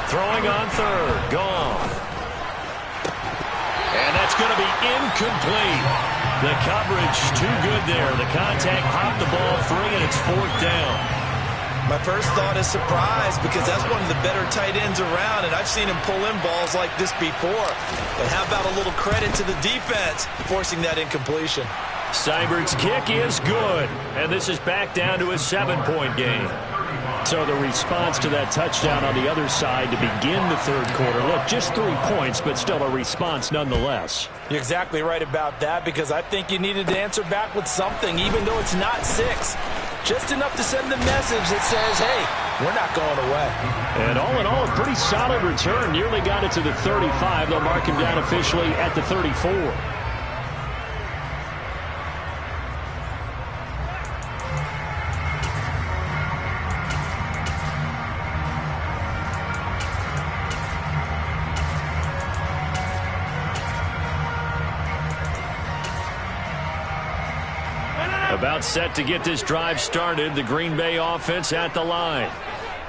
Throwing on third, Goff. And that's going to be incomplete. The coverage too good there. The contact popped the ball free, and it's fourth down. My first thought is surprise, because that's one of the better tight ends around, and I've seen him pull in balls like this before. But how about a little credit to the defense forcing that incompletion? Seibert's kick is good, and this is back down to a 7-point game. So the response to that touchdown on the other side to begin the third quarter. Look, just 3 points, but still a response nonetheless. You're exactly right about that, because I think you needed to answer back with something, even though it's not 6. Just enough to send the message that says, hey, we're not going away. And all in all, a pretty solid return. Nearly got it to the 35. They'll mark him down officially at the 34. About set to get this drive started. The Green Bay offense at the line.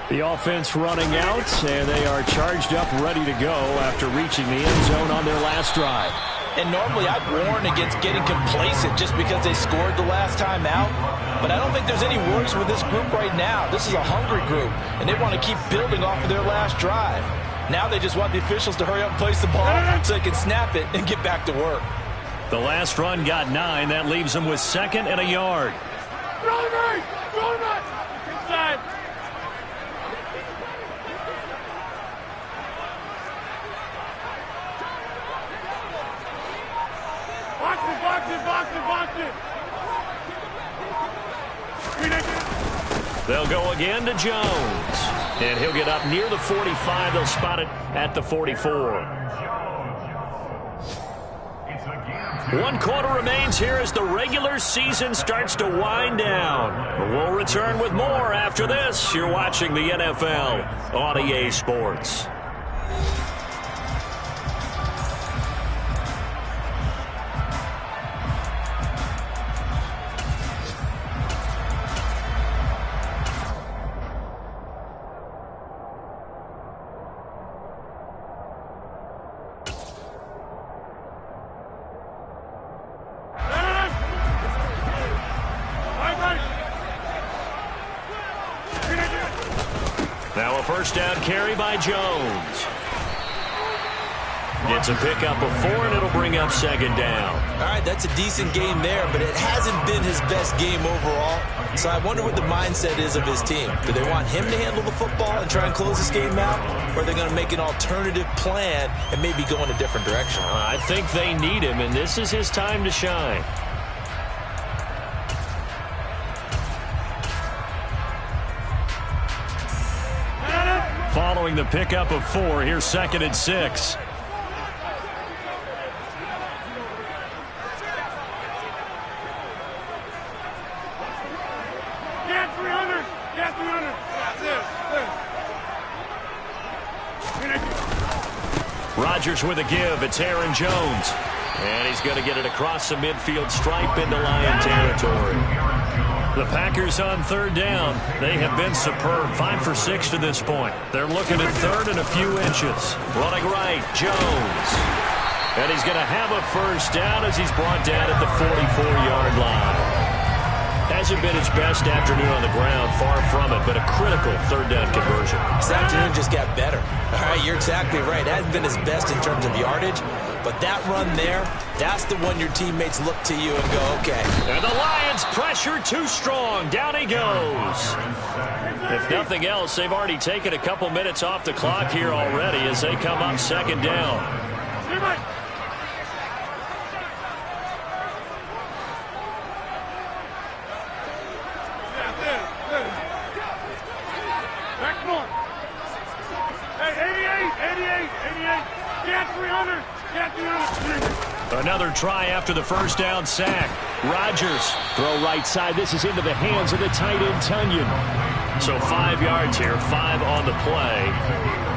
The offense running out, and they are charged up, ready to go after reaching the end zone on their last drive. And normally I'd warn against getting complacent just because they scored the last time out. But I don't think there's any worries with this group right now. This is a hungry group, and they want to keep building off of their last drive. Now they just want the officials to hurry up and place the ball so they can snap it and get back to work. The last run got 9. That leaves them with 2nd and a yard. Inside. Box it. They'll go again to Jones. And he'll get up near the 45. They'll spot it at the 44. 1 quarter remains here as the regular season starts to wind down. We'll return with more after this. You're watching the NFL on EA Sports. Now a first down carry by Jones. Gets a pickup of 4, and it'll bring up 2nd down. All right, that's a decent game there, but it hasn't been his best game overall. So I wonder what the mindset is of his team. Do they want him to handle the football and try and close this game out? Or are they going to make an alternative plan and maybe go in a different direction? I think they need him, and this is his time to shine. Following the pickup of 4, here's 2nd and 6. Get 300. Rodgers with a give. It's Aaron Jones. And he's going to get it across the midfield stripe into Lion territory. The Packers on 3rd down. They have been superb. 5 for 6 to this point. They're looking at 3rd and a few inches. Running right, Jones. And he's going to have a first down as he's brought down at the 44-yard line. Hasn't been his best afternoon on the ground, far from it, but a critical 3rd down conversion. This afternoon just got better. All right, you're exactly right. It hasn't been his best in terms of yardage, but that run there, that's the one your teammates look to you and go, okay. And the Lions pressure too strong. Down he goes. If nothing else, they've already taken a couple minutes off the clock here already as they come up 2nd down. Another try after the first down sack. Rodgers, throw right side. This is into the hands of the tight end, Tunyon. So 5 yards here, 5 on the play.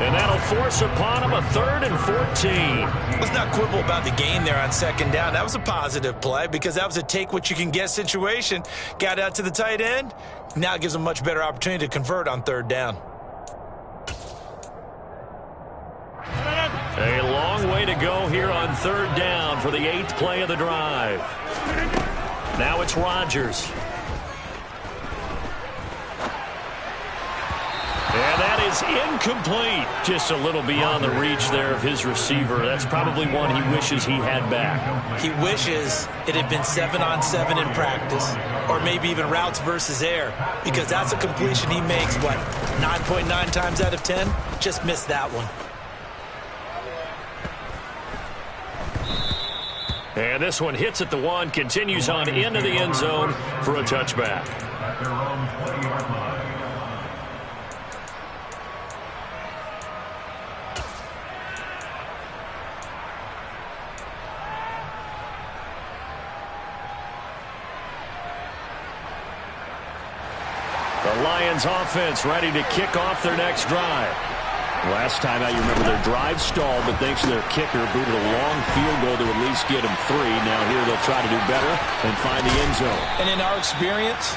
And that'll force upon him a 3rd and 14. Let's not quibble about the gain there on 2nd down. That was a positive play because that was a take-what-you-can-get situation. Got out to the tight end. Now it gives him a much better opportunity to convert on 3rd down. A long way to go here on 3rd down for the 8th play of the drive. Now it's Rodgers. And that is incomplete. Just a little beyond the reach there of his receiver. That's probably one he wishes he had back. He wishes it had been 7-on-7 in practice, or maybe even routes versus air, because that's a completion he makes, what, 9.9 times out of 10? Just missed that one. And this one hits at the 1, continues on into the end zone for a touchback. At their own 20-yard line. The Lions offense ready to kick off their next drive. Last time out, you remember their drive stalled, but thanks to their kicker, booted a long field goal to at least get them 3. Now here they'll try to do better and find the end zone. And in our experience,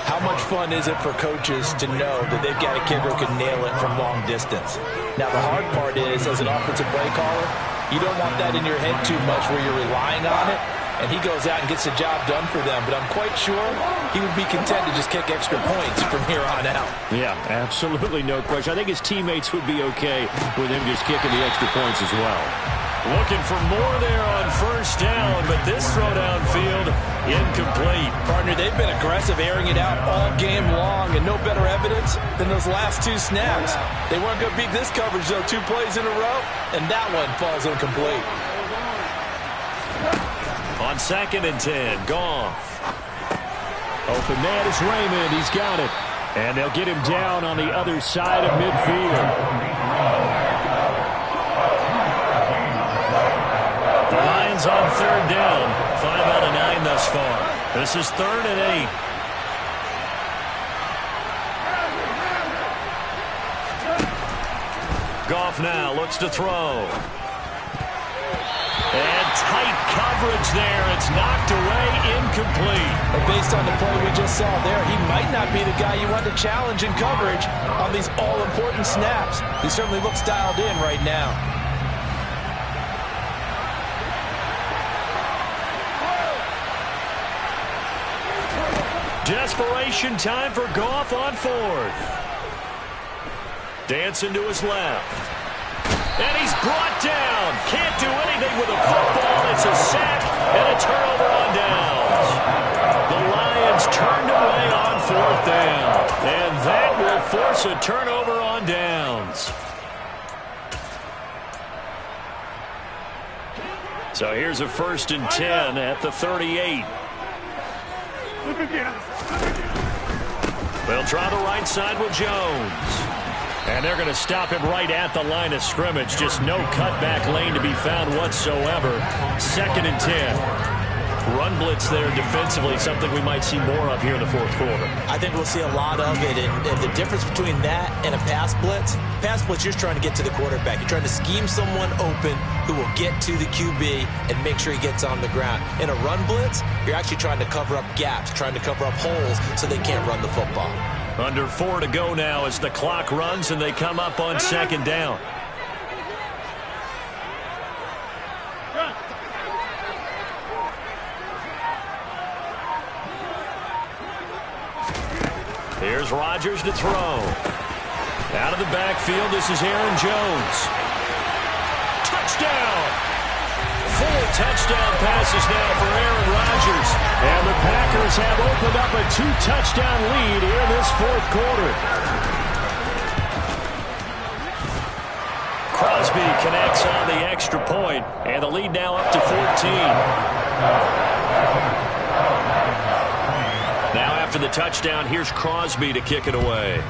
how much fun is it for coaches to know that they've got a kicker who can nail it from long distance? Now, the hard part is, as an offensive play caller, you don't want that in your head too much where you're relying on it. and he goes out and gets the job done for them. But I'm quite sure he would be content to just kick extra points from here on out. Yeah, absolutely no question. I think his teammates would be okay with him just kicking the extra points as well. Looking for more there on first down, but this throw downfield incomplete. Partner, they've been aggressive, airing it out all game long, and no better evidence than those last 2 snaps. They weren't going to beat this coverage, though, 2 plays in a row, and that one falls incomplete. On 2nd and 10, Goff. Open man is Raymond. He's got it. And they'll get him down on the other side of midfield. The Lions on 3rd down. 5 out of 9 thus far. This is 3rd and 8. Goff now looks to throw. And tight coverage there. It's knocked away, incomplete. But based on the play we just saw there, he might not be the guy you want to challenge in coverage on these all-important snaps. He certainly looks dialed in right now. Desperation time for Goff on 4th. Dancing to his left. And he's brought down. Can't do anything with a football. It's a sack and a turnover on downs. The Lions turned away on 4th down. And that will force a turnover on downs. So here's a 1st and 10 at the 38. They'll try the right side with Jones. And they're going to stop him right at the line of scrimmage. Just no cutback lane to be found whatsoever. 2nd and 10. Run blitz there defensively, something we might see more of here in the 4th quarter. I think we'll see a lot of it. And the difference between that and a pass blitz, you're trying to get to the quarterback. You're trying to scheme someone open who will get to the QB and make sure he gets on the ground. In a run blitz, you're actually trying to cover up gaps, trying to cover up holes so they can't run the football. Under 4 to go now as the clock runs and they come up on 2nd down. Here's Rodgers to throw. Out of the backfield, this is Aaron Jones. Touchdown! 4 touchdown passes now for Aaron Rodgers. And the Packers have opened up a 2-touchdown lead here in this 4th quarter. Crosby connects on the extra point, and the lead now up to 14. Now after the touchdown, here's Crosby to kick it away.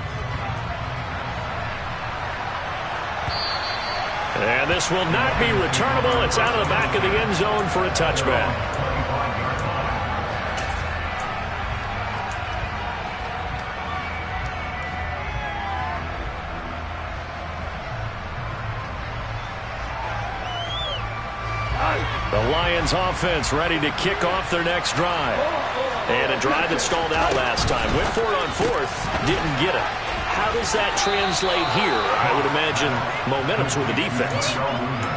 And this will not be returnable. It's out of the back of the end zone for a touchback. The Lions offense ready to kick off their next drive. And a drive that stalled out last time. Went for it on 4th, didn't get it. How does that translate here? I would imagine momentum's with the defense.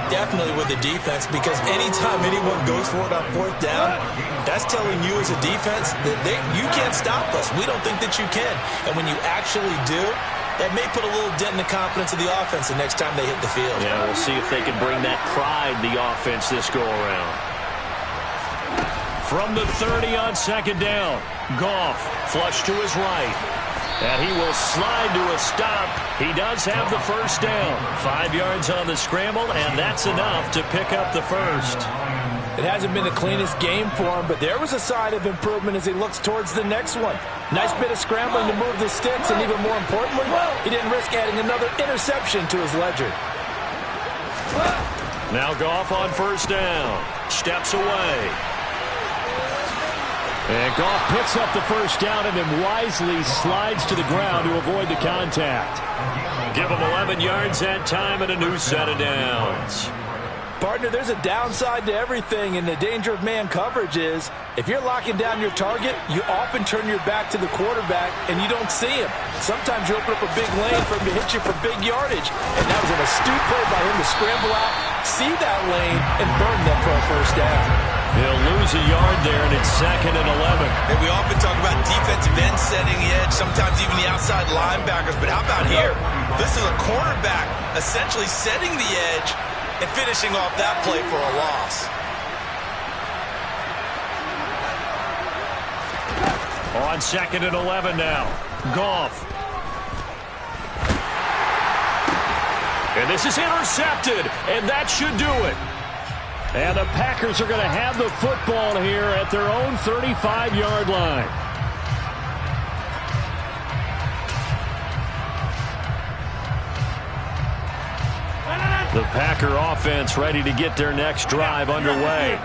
Definitely with the defense, because anytime anyone goes for it on 4th down, that's telling you as a defense that you can't stop us. We don't think that you can. And when you actually do, that may put a little dent in the confidence of the offense the next time they hit the field. Yeah, we'll see if they can bring that pride the offense this go around. From the 30 on 2nd down, Goff flush to his right. And he will slide to a stop. He does have the 1st down. 5 yards on the scramble, and that's enough to pick up the 1st. It hasn't been the cleanest game for him, but there was a sign of improvement as he looks towards the next one. Nice bit of scrambling to move the sticks, and even more importantly, he didn't risk adding another interception to his ledger. Now Goff on 1st down. Steps away. And Goff picks up the 1st down and then wisely slides to the ground to avoid the contact. Give him 11 yards that time and a new set of downs. Partner, there's a downside to everything, and the danger of man coverage is if you're locking down your target, you often turn your back to the quarterback and you don't see him. Sometimes you open up a big lane for him to hit you for big yardage, and that was an astute play by him to scramble out, see that lane, and burn them for a 1st down. He'll lose a yard there, and it's 2nd and 11. And we often talk about defensive ends setting the edge, sometimes even the outside linebackers. But how about here? This is a cornerback essentially setting the edge and finishing off that play for a loss. On 2nd and 11 now. Goff. And this is intercepted, and that should do it. And the Packers are going to have the football here at their own 35-yard line. The Packer offense ready to get their next drive underway.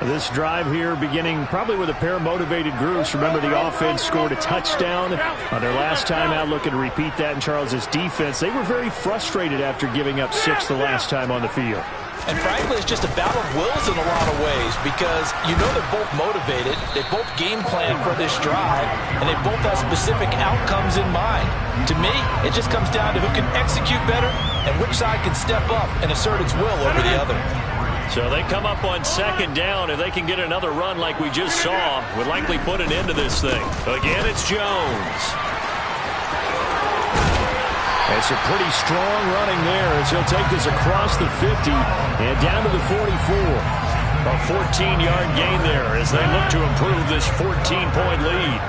This drive here beginning probably with a pair of motivated groups. Remember, the offense scored a touchdown on their last time out. Looking to repeat that in Charles's defense. They were very frustrated after giving up 6 the last time on the field. And frankly, it's just a battle of wills in a lot of ways because you know they're both motivated, they both game plan for this drive, and they both have specific outcomes in mind. To me, it just comes down to who can execute better and which side can step up and assert its will over the other. So they come up on 2nd down. If they can get another run like we just saw, would likely put an end to this thing. Again, it's Jones. It's a pretty strong running there as he'll take this across the 50 and down to the 44. A 14-yard gain there as they look to improve this 14-point lead.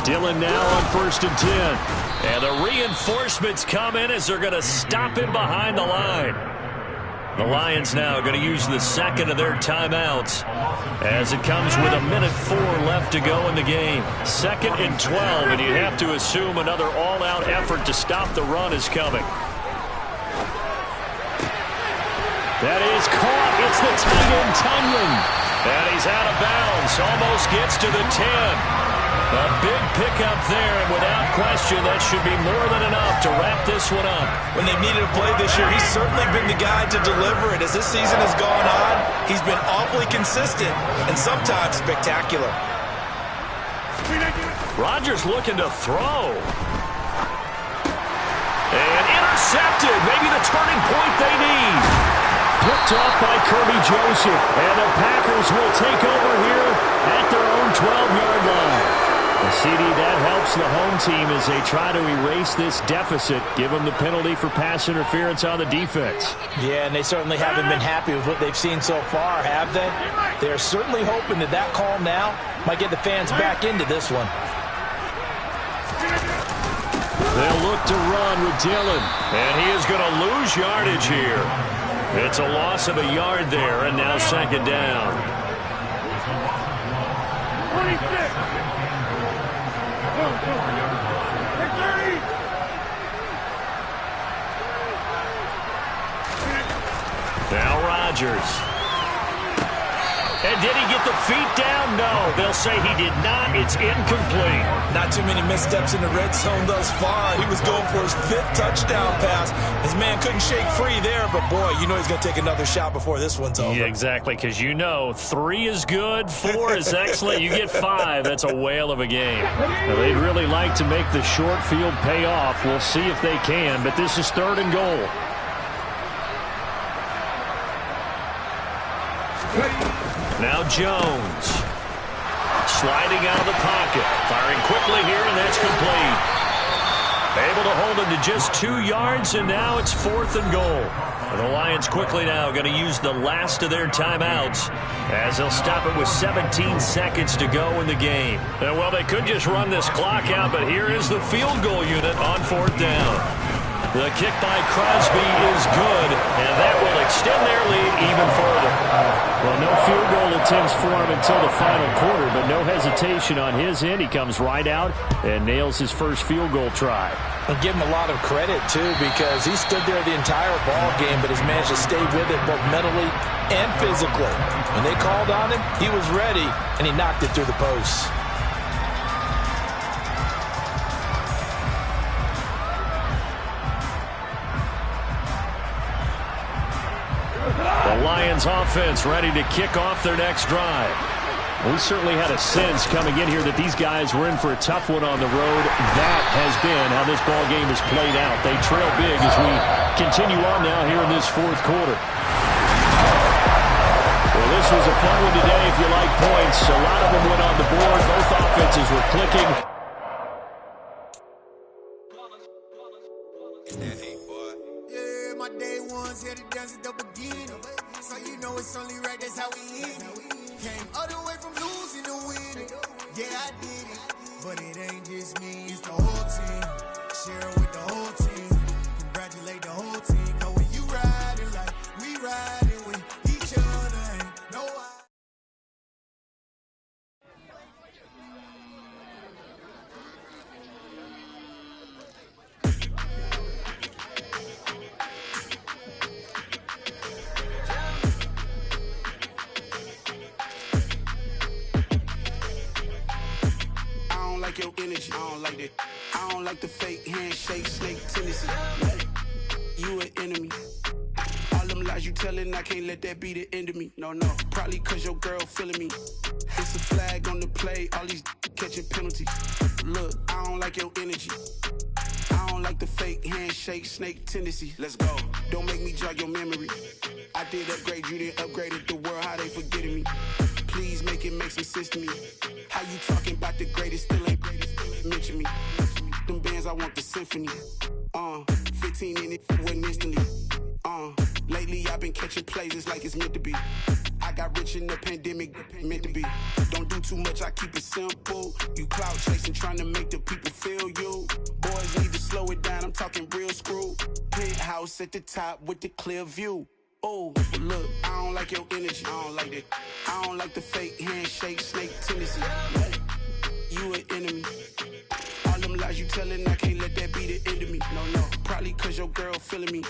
Dillon now on 1st and 10. And the reinforcements come in as they're going to him behind the line. The Lions now going to use the 2nd of their timeouts as it comes with 1:04 left to go in the game. 2nd and 12, and you have to assume another all-out effort to stop the run is coming. That is caught. It's the tight end, Tunyon. And he's out of bounds. Almost gets to the 10. A big pickup there, and without question, that should be more than enough to wrap this one up. When they've needed a play this year, he's certainly been the guy to deliver it. As this season has gone on, he's been awfully consistent and sometimes spectacular. Rodgers looking to throw. And intercepted. Maybe the turning point they need. Picked off by Kirby Joseph. And the Packers will take over here at their own 12-yard line. And CD, that helps the home team as they try to erase this deficit, give them the penalty for pass interference on the defense. Yeah, and they certainly haven't been happy with what they've seen so far, have they? They're certainly hoping that that call now might get the fans back into this one. They'll look to run with Dillon, and he is going to lose yardage here. It's a loss of a yard there, and now 2nd down. 26. Now Rodgers. And did he get the feet down? No, they'll say he did not. It's incomplete. Not too many missteps in the red zone thus far. He was going for his 5th touchdown pass. His man couldn't shake free there, but boy, you know he's going to take another shot before this one's over. Yeah, exactly, because you know 3 is good, 4 is excellent. You get 5, that's a whale of a game. Now, they'd really like to make the short field pay off. We'll see if they can, but this is 3rd and goal. Now Jones. Sliding out of the pocket. Firing quickly here, and that's complete. Able to hold him to just 2 yards, and now it's 4th and goal. And the Lions quickly now going to use the last of their timeouts as they'll stop it with 17 seconds to go in the game. And, well, they could just run this clock out, but here is the field goal unit on 4th down. The kick by Crosby is good, and that will extend their lead even further. Well, no field goal attempts for him until the final quarter, but no hesitation on his end. He comes right out and nails his first field goal try. And give him a lot of credit, too, because he stood there the entire ball game, but has managed to stay with it both mentally and physically. When they called on him, he was ready, and he knocked it through the posts. The Lions offense ready to kick off their next drive. We certainly had a sense coming in here that these guys were in for a tough one on the road. That has been how this ball game has played out. They trail big as we continue on now here in this fourth quarter. Well, this was a fun one today if you like points. A lot of them went on the board. Both offenses were clicking. Yeah, my day ones here to dance at the beginning. So you know it's only right, that's how we end it. Came all the way from losing to winning. Yeah, I did it. But it ain't just me, it's the whole team. Share with the whole team. Congratulate the whole team. Cause when you riding like we riding with each other, ain't no your energy, I don't like that. I don't like the fake handshake, snake tendency. You an enemy. All them lies you telling, I can't let that be the end of me. No, probably cause your girl feeling me. It's a flag on the play, all these catching penalties. Look, I don't like your energy. I don't like the fake handshake, snake tendency. Let's go. Don't make me jog your memory. I did upgrade, you didn't upgrade it. The world, how they forgetting me. Please make it make some sense to me. How you talking about the greatest, still ain't mention me. Them bands, I want the symphony. 15 in it, wasn't instantly. Lately I've been catching plays, it's like it's meant to be. I got rich in the pandemic, meant to be. Don't do too much, I keep it simple. You clout chasing, trying to make the people feel you. Boys need to slow it down, I'm talking real screw. Penthouse at the top with the clear view. Oh, look, I don't like your energy, I don't like that. I don't like the fake handshake, snake tendency. You an enemy. All them lies you telling, I can't let that be the end of me. No, probably cause your girl feeling me.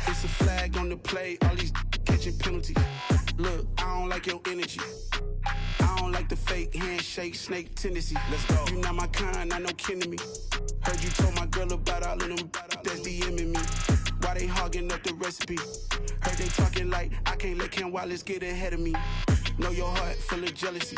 It's a flag on the play, all these catching penalties. Look, I don't like your energy. I don't like the fake handshake, snake tendency. Let's go. You not my kind, not no kin to me. Heard you told my girl about all of them that's DMing me. Why they hogging up the recipe? Heard they talking like I can't let Ken Wallace get ahead of me. Know your heart full of jealousy.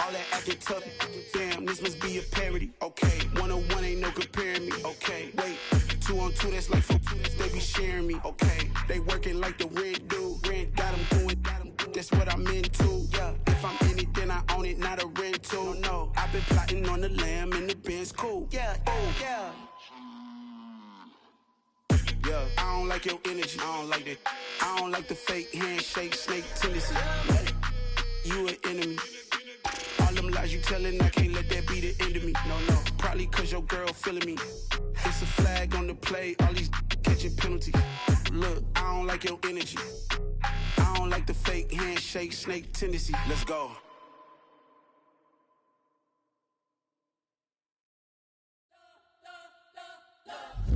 All that acting tough, damn, this must be a parody. Okay, 1-on-1 ain't no comparing me. Okay, wait, 2-on-2, that's like 4, they be sharing me. Okay, they working like the red dude. Red got them doing, that's what I'm into. Yeah, if I'm in it, then I own it, not a rental. No, I've been plotting on the lamb and the Benz cool. Yeah, yeah. Yeah, I don't like your energy, I don't like that. I don't like the fake handshake, snake tendency. You an enemy. All them lies you telling, I can't let that be the end of me. No, probably cause your girl feeling me. It's a flag on the play, all these catching penalties. Look, I don't like your energy. I don't like the fake handshake, snake tendency. Let's go.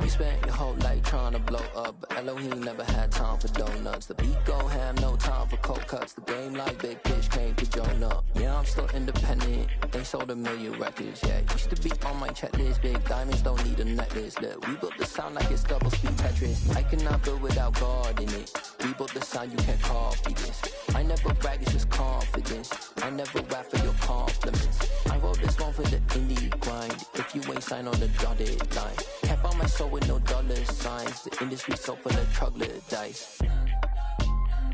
We spent your whole life trying to blow up, but Elohim never had time for donuts. The beat gon' have no time for cold cuts. The game like Big Fish came to join up. Yeah, I'm still independent. They sold 1 million records. Yeah, used to be on my checklist. Big diamonds don't need a necklace. Look, we built the sound like it's double speed Tetris. I cannot build without God in it. We built the sound, you can't copy this. I never brag, it's just confidence. I never rap for your compliments. I wrote this one for the indie grind. If you ain't signed on the dotted line, can't buy my soul with no dollar signs. The industry so full of troglodytes.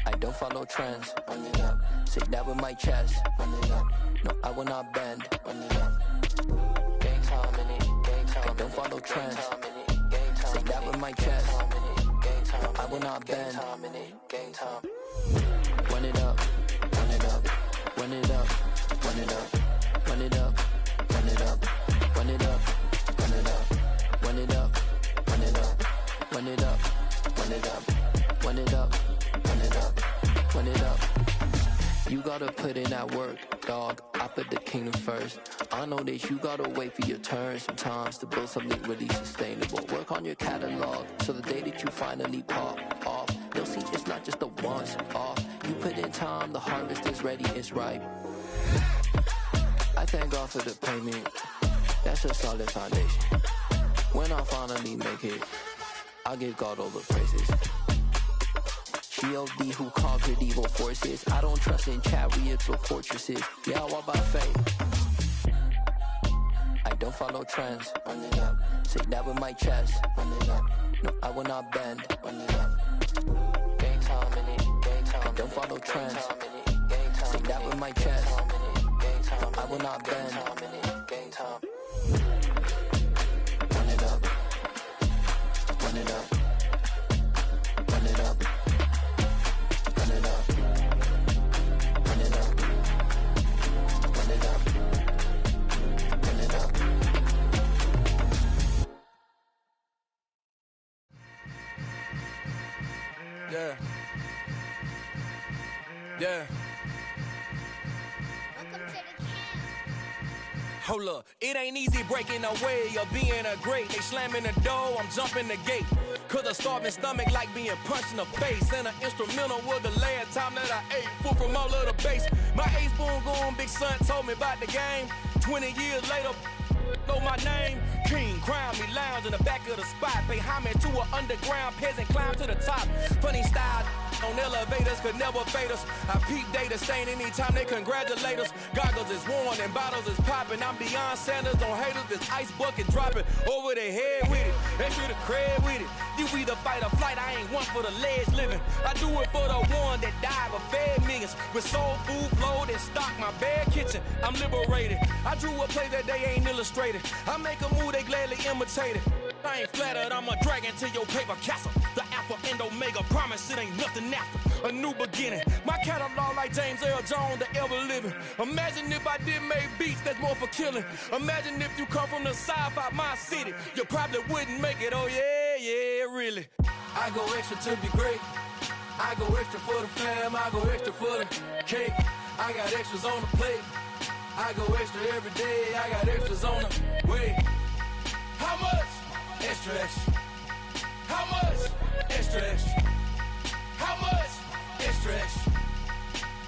I don't follow trends. Run it up. Say that with my chest. Run it up. No, I will not bend. Run it up. Gang time in it. Gang time. I don't follow trends. Say that with my chest. No, I will not bend. Gang time. Run it up. Run it up. Run it up. Run it up. Run it up. Run it up. Run it up. Run it up. Run it up. Run it up. Run it up. Run it up. Run it up. Run it up. Run it up. You gotta put in that work, dog. I put the kingdom first. I know that you gotta wait for your turn sometimes to build something really sustainable. Work on your catalog so the day that you finally pop off, you'll see it's not just a once off. You put in time, the harvest is ready, it's ripe. I thank God for the payment. That's a solid foundation. When I finally make it, I give God all the praises. G.O.D. who conquered evil forces. I don't trust in chariots or fortresses. Yeah, I walk by faith. I don't follow trends. Run it up. Say that with my chest. Run it up. No, I will not bend. Run it up. Game time in it. Game time. I don't follow trends. Say that with my chest. No, I will not bend. Game time. Run it up. Run it up. Run it up. Run it up. Run it up. Run it up. Run it up. Yeah. Yeah. Hold up, it ain't easy breaking away or being a great. They slamming the door, I'm jumping the gate. Cause a starving stomach like being punched in the face. And an instrumental was the last time that I ate. Full from all of the bass. My ace boom going, big son told me about the game. 20 years later, know my name. King, crown me, lounge in the back of the spot. Pay homage to an underground peasant, climb to the top. Funny style on elevators could never fade us. I peep data stain anytime they congratulate us. Goggles is worn and bottles is popping. I'm Deion Sanders, don't haters. This ice bucket dropping over their head with it. Extra the cred with it. You either fight or flight. I ain't one for the ledge living. I do it for the one that died but fed millions. With soul food flowed and stocked my bad kitchen. I'm liberated. I drew a play that they ain't illustrated. I make a move they gladly imitate it. I ain't flattered, I'm a dragon to your paper castle. The Alpha and Omega, promise it ain't nothing after. A new beginning. My catalog like James Earl Jones, the ever living. Imagine if I did make beats that's more for killing. Imagine if you come from the sci-fi my city. You probably wouldn't make it, oh yeah, really. I go extra to be great. I go extra for the fam, I go extra for the cake. I got extras on the plate. I go extra every day, I got extras on the way. How much? Extra, extra. How much? Extra, extra. How much? Extra, extra.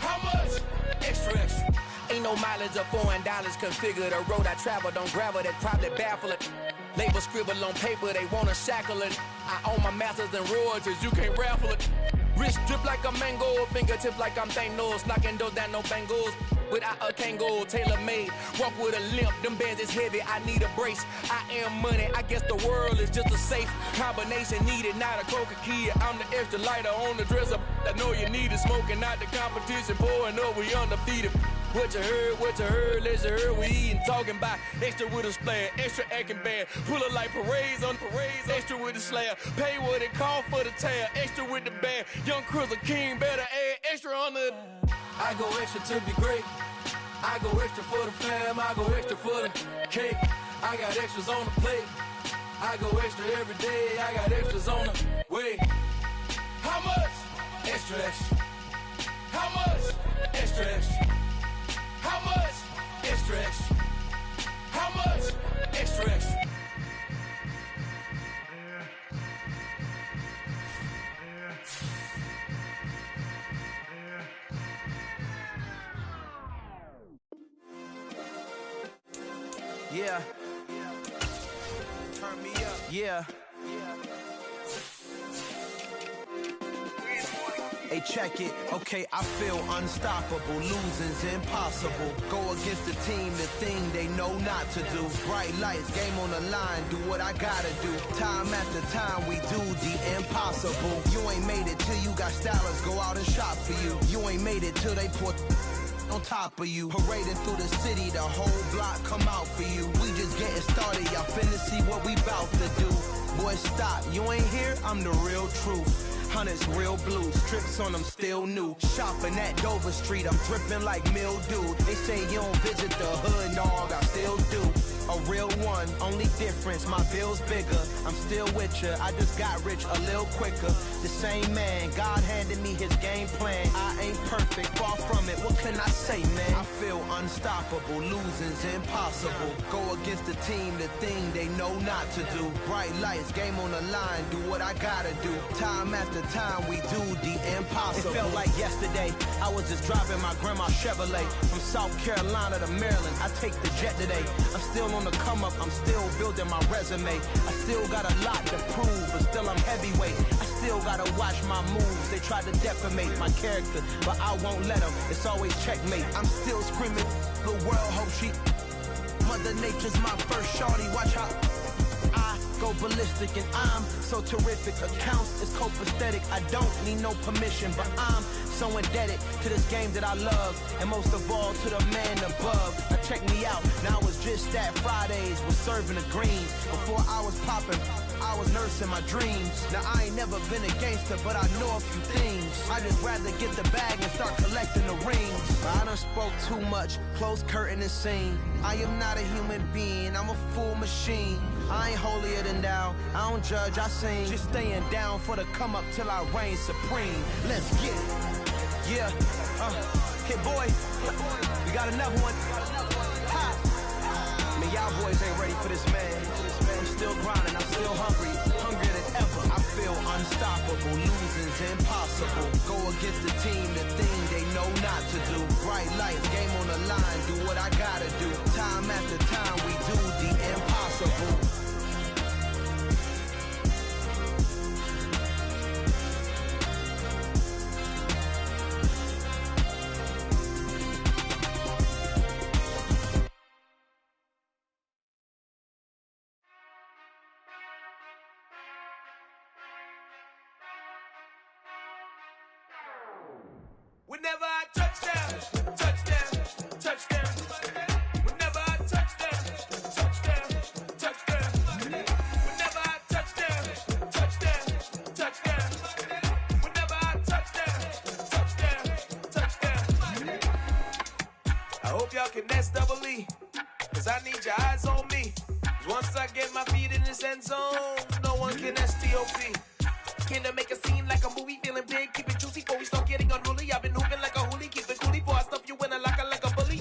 How much? Extra, extra. Ain't no mileage of $4 configure the road I travel. Don't gravel that probably baffle it. Label scribble on paper, they wanna shackle it. I own my masters and royalties, you can't raffle it. Wrist drip like a mango, fingertips like I'm Thanos. Knocking those down, no bangles. Without a Kango, tailor-made. Walk with a limp, them bands is heavy, I need a brace. I am money, I guess the world is just a safe combination needed, not a coca key. I'm the extra lighter on the dresser. I know you need it, smoking out the competition, pouring up, we undefeated. What you heard, let's hear we eating, talking about extra with a splash, extra acting bad. Pull it like parades on parades, extra with the slab. Pay what it cost for the tab, extra with the band. Young Cruz a king, better add extra on the. I go extra to be great. I go extra for the fam, I go extra for the cake. I got extras on the plate. I go extra every day, I got extras on the way. How much? Extra, extra. How much? Extra, extra. How much? Extra, extra. How much? Extra, extra. Yeah. Turn me up. Yeah. Hey, check it. Okay, I feel unstoppable. Losing's impossible. Go against the team, the thing they know not to do. Bright lights, game on the line. Do what I gotta do. Time after time, we do the impossible. You ain't made it till you got stylists go out and shop for you. You ain't made it till they put on top of you. Parading through the city, the whole block come out for you. We just getting started, y'all finna see what we bout to do. Boy, stop, you ain't here, I'm the real truth. Hunters, real blue, strips on them still new. Shopping at Dover Street, I'm dripping like mildew. They say you don't visit the hood, dog, I still do. A real one, only difference, my bill's bigger. I'm still with ya, I just got rich a little quicker. The same man, God handed me his game plan. I ain't perfect, far from it, what can I say, man? I feel unstoppable, losing's impossible. Go against the team, the thing they know not to do. Bright lights, game on the line, do what I gotta do. Time after time, we do the impossible. It felt like yesterday, I was just driving my grandma's Chevrolet. From South Carolina to Maryland, I take the jet today. I'm still on the come up, I'm still building my resume. I still got a lot to prove, but still I'm heavyweight. still gotta watch my moves. They try to defamate my character, but I won't let them. It's always checkmate. I'm still screaming, the world hope she. Mother Nature's my first shorty. Watch how I go ballistic, and I'm so terrific. Accounts is copacetic. I don't need no permission, but I'm so indebted to this game that I love, and most of all to the man above. Now check me out. Now it's just that Fridays was serving the greens. Before I was popping, I was nursing my dreams. Now I ain't never been a gangster, but I know a few things. I just rather get the bag and start collecting the rings. I done spoke too much, close curtain and scene. I am not a human being, I'm a full machine. I ain't holier than thou, I don't judge, I sing. Just staying down for the come up till I reign supreme. Let's get it. Yeah, hit boy, we got another one. Ha! Man, y'all boys ain't ready for this, man. I'm still grinding, I'm still hungry, hungrier than ever. I feel unstoppable, losing's impossible. Go against the team, the thing they know not to do. Bright lights, game on the line, do what I gotta do. Time after time, we do the impossible. Whenever I touchdown, touchdown, touchdown. Whenever I touchdown, touchdown, touchdown. Whenever I touchdown, touchdown, touchdown. Whenever I touchdown, touchdown, touchdown. I hope y'all can S-double-E, cause I need your eyes on me. Cause once I get my feet in this end zone, no one can S-T-O-P. Can I make a scene like a movie, feeling big, keep it juicy before we start getting unruly. I've been hooping like a hoolie, keep it coolie before I stuff you in a locker like a bully.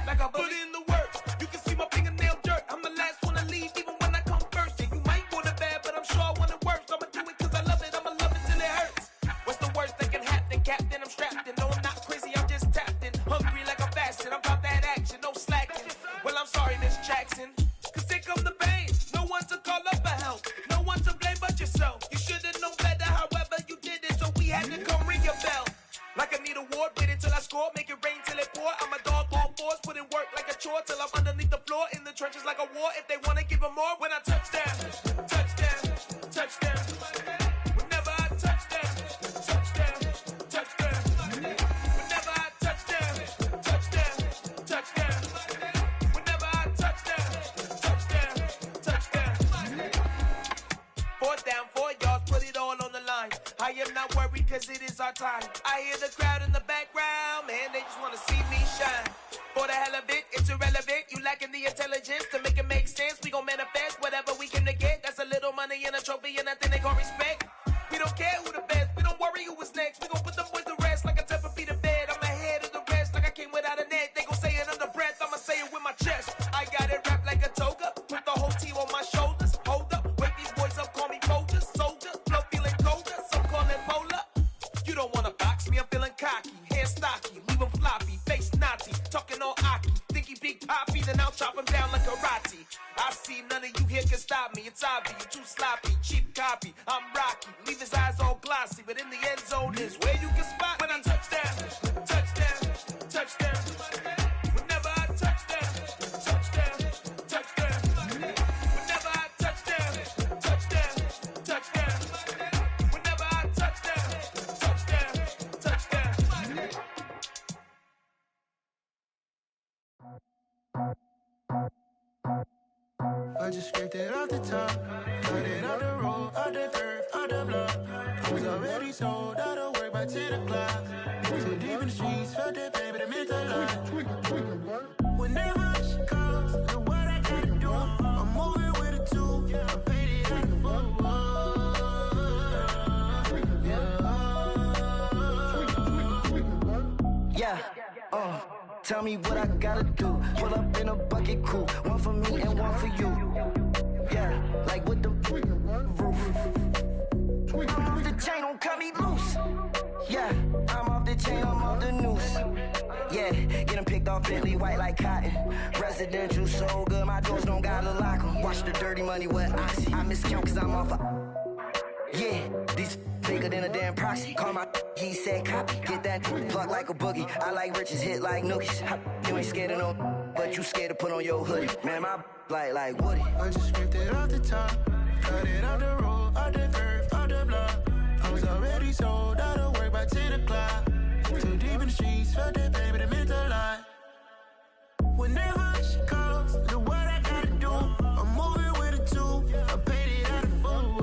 Like a bully. Put in the work, you can see my fingernail dirt. I'm the last one to leave, even when I come first. Yeah, you might want it bad, but I'm sure I want it worse. I'ma do it cause I love it, I'ma love it till it hurts. What's the worst that can happen, Captain? I'm strapped in, no I'm not crazy, I'm just tapped in. Hungry like a bastard, I'm about that action, no slacking. Well, I'm sorry, Miss Jackson, cause here come the pain. No one to call up for help, no one to blame but yourself. You should've known better, however you did it, so we had to come ring your bell. Like I need a award, wait until I score, make it rain till it pour. I'm a dog on fours, put in work like a chore till I'm underneath the floor, in the trenches like a war. If they wanna give them more, when I touchdown, touchdown, touchdown. Whenever I touchdown, touchdown, touchdown. Whenever I touchdown, touchdown, touchdown. Whenever I touchdown, touchdown, touchdown. 4th down, 4 yards, put it all on the line. I am not worried cause it is our time. I hear the crowd in the background, man, they just wanna see me shine. For the hell of it, it's irrelevant. You lacking the intelligence to make it make sense. We gon' manifest whatever we came to get. That's a little money and a trophy and nothing they gon' respect. We don't care who the best, we don't worry who was next. We gon' put them boys to rest like a 10 feet of bed. I'm ahead of the rest like I came without a net. They gon' say it under breath, I'ma say it with my chest. I got it wrapped like a toga, put the whole team on my shoulders. Hold up, wake these boys up, call me Folger, soldier. Flow feeling colder, some call it polar. You don't wanna box me, I'm feeling cocky. Hair stocky, leave him floppy, face naughty. Talking all aki, think he big poppy, then I'll chop him down like karate. I see none of you here can stop me. It's obvious, you too sloppy, cheap copy. I'm Rocky, leave his eyes all glossy, but in the end zone is where you can spot when I touchdown, touchdown, touchdown. Whenever I touchdown, touchdown, touchdown. Whenever I touchdown, touchdown, touchdown. Whenever I touchdown, touchdown, touchdown. I just scraped it off the top, cut it out the road, out the dirt, out the block. Was already sold, out of work by 10 o'clock. Too deep in the streets, felt that baby, that meant a lot. Whenever she calls, look what I gotta do. I'm moving with a two, I paid it out the phone. Yeah, tell me what I gotta do. Pull up in a bucket crew, one for me and one for you. Yeah, like with the roof. I'm off the chain, don't cut me loose. Yeah, I'm off the chain, I'm off the noose. Yeah, getting picked off Bentley white like cotton. Residential so good, my doors don't gotta lock 'em. Watch the dirty money with Oxy. I miscount cause I'm off a Yeah, these bigger than a damn proxy. Call my he said copy. Get that plug like a boogie. I like riches, hit like nookies. You ain't scared of no, but you scared to put on your hoodie. Man, my like Woody. I just scraped it off the top, cut it off the road, off the curve, off the block. I was already sold out of work by 10 o'clock. Too deep in the streets, felt that baby, the mental lie. Whenever she calls, do what I gotta do. I'm moving with a two. I paid it out of full.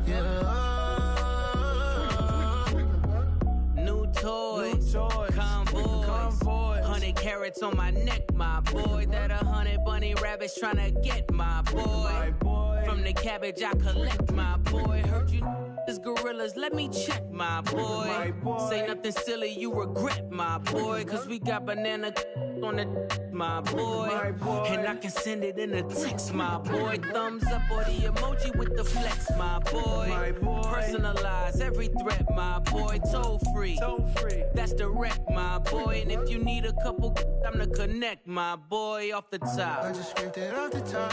Yeah. New toys, convoy. 100 carats on my neck, my boy. That 100 bunny rabbits tryna get my boy. From the cabbage I collect, my boy. Heard you is gorillas, let me check, my boy. Say nothing silly, you regret, my boy. Cause we got banana on the my boy. And I can send it in a text, my boy. Thumbs up or the emoji with the flex, my boy. Personalize every threat, my boy. Toll free, that's direct, my boy. And if you need a couple, I'm to connect, my boy. Off the top, I just scraped it off the top,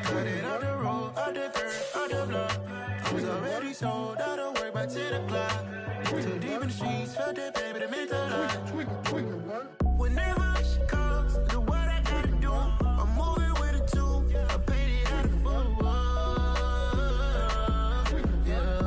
cut it off the road, off the curve, off the block. I was already sold out of work by 10 o'clock. Too deep in the streets, felt that baby, the mental lie. Whenever she calls, do what I gotta do. I'm moving with a two. I paid it out of full. Yeah.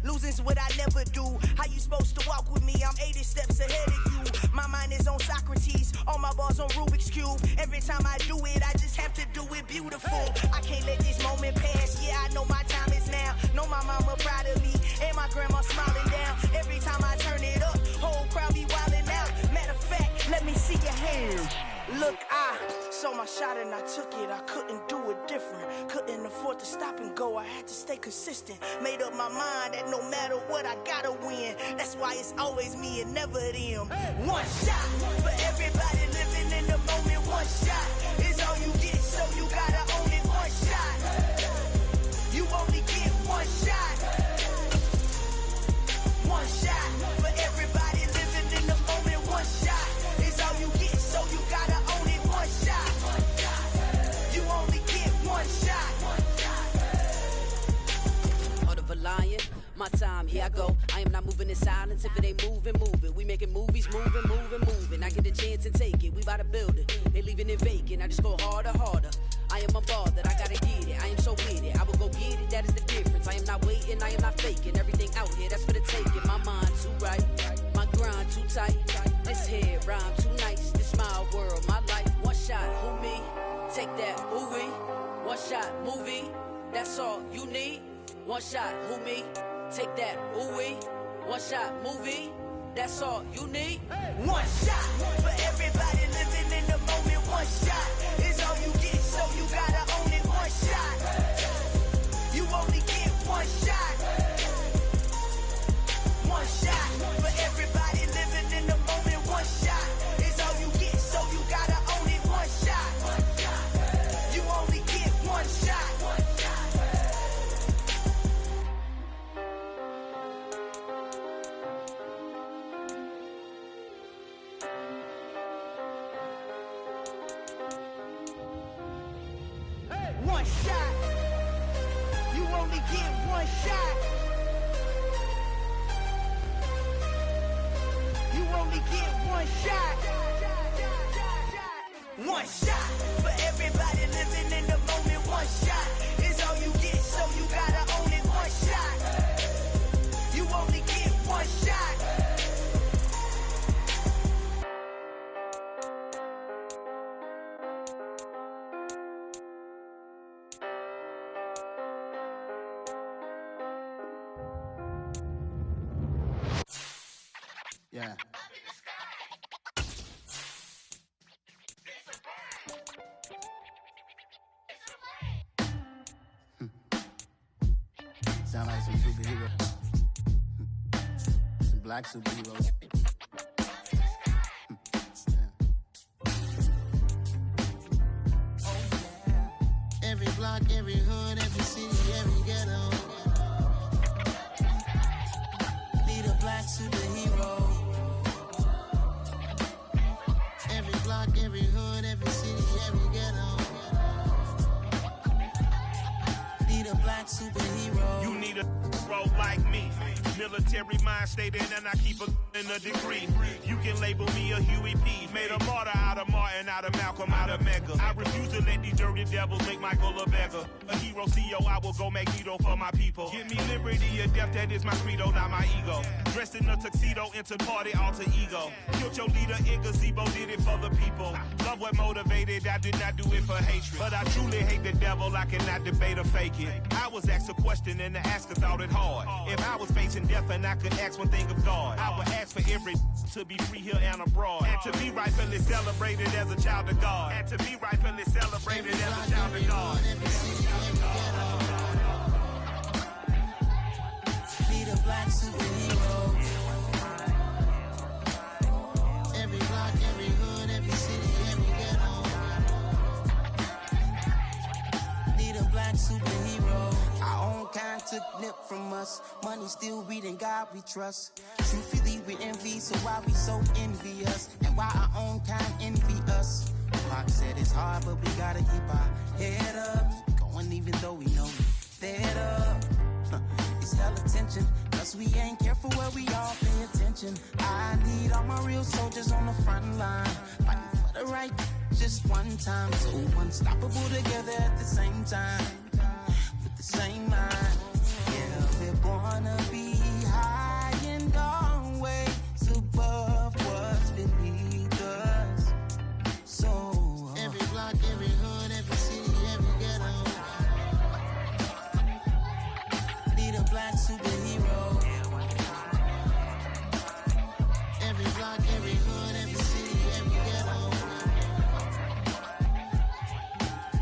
Losing's what I never do. How you supposed to walk with me? I'm 80 steps ahead of you. My mind is on Socrates, all my balls on Rubik's Cube. Every time I do it, I just have to do it beautiful. I can't let this moment pass. Yeah, I know my time is now. Know my mama proud of me, and my grandma smiling down. Every time I turn it up, whole crowd be wildin' out. Matter of fact, let me see your hands. Look, I saw my shot and I took it. I couldn't do it different. Couldn't afford to stop and go. I had to stay consistent. Made up my mind that no matter what, I gotta win. That's why it's always me and never them. One shot for everybody living in the moment. One shot is all you get, so you gotta own it. One shot. You only get one shot. One shot for everybody living in the moment. One shot is all you get, so you gotta own it. One shot. You only get one shot. Heart of a lion, my time, here I go. I am not moving in silence. If it ain't moving, moving. We making movies, moving. I get a chance and take it. We bout to build it. They leaving it vacant. I just go harder. I am a ball that I gotta get it. I am so with it. I will go get it. That is the difference. I am not waiting. I am not faking. Everything out here, that's for the taking. My mind too right. My grind too tight. This head rhyme too nice. This my world, my life. One shot, who me? Take that, who we? One shot, movie. That's all you need. One shot, who me? Take that, ooh wee. One shot, movie. That's all you need. One shot for everybody living in the moment. One shot is all you get, so you gotta own it. One shot. You only get one shot. One shot for everybody living in the moment. One shot is all you get, so you gotta own it. One shot. You only get one shot. One shot. You only get one shot. You only get one shot. One shot for everybody living in the moment. One shot is all you get, so you gotta own it. One shot. You only get one shot. Yeah. Sound like some superheroes. Some black superheroes. Yeah. block, every hood, every city, every ghetto. Need a black superhero. Every block, every hood, every city, every ghetto. Need a black superhero. You need a role like me. Military mind stated, and I keep in a degree. You can label me a Huey P. Made a martyr out of Martin, out of Malcolm, out of Mega. I refuse to let these dirty devils make Michael a beggar. A hero CEO, I will go Magneto for my people. Give me liberty or death, that is my credo, not my ego. Dressed in a tuxedo, into party alter ego. Killed your leader in gazebo, did it for the people. Love what motivated, I did not do it for hatred. But I truly hate the devil, I cannot debate or fake it. I was asked a question and the asker thought it hard. If I was facing death and I could ask one thing of God, I would ask for every to be free here and abroad, and to be rightfully celebrated as a child of God, and to be rightfully celebrated as a child of God. Need a black superhero. Every block, every hood, every city, every ghetto. Need a black superhero. Our own kind took nip from us. Money still reading God we trust. Truthfully we envy, so why we so envious? And why our own kind envy us? Pac said it's hard, but we gotta keep our head up. Going even though we know we fed up. It's hella tension, cause we ain't careful where we all pay attention. I need all my real soldiers on the front line, fighting for the right just one time. So unstoppable together at the same time, with the same mind. Yeah, we're born to be high and always above what's beneath us. So every block, every hood, every city, every ghetto. Need a black superhero. Every block, every hood, every city, every ghetto.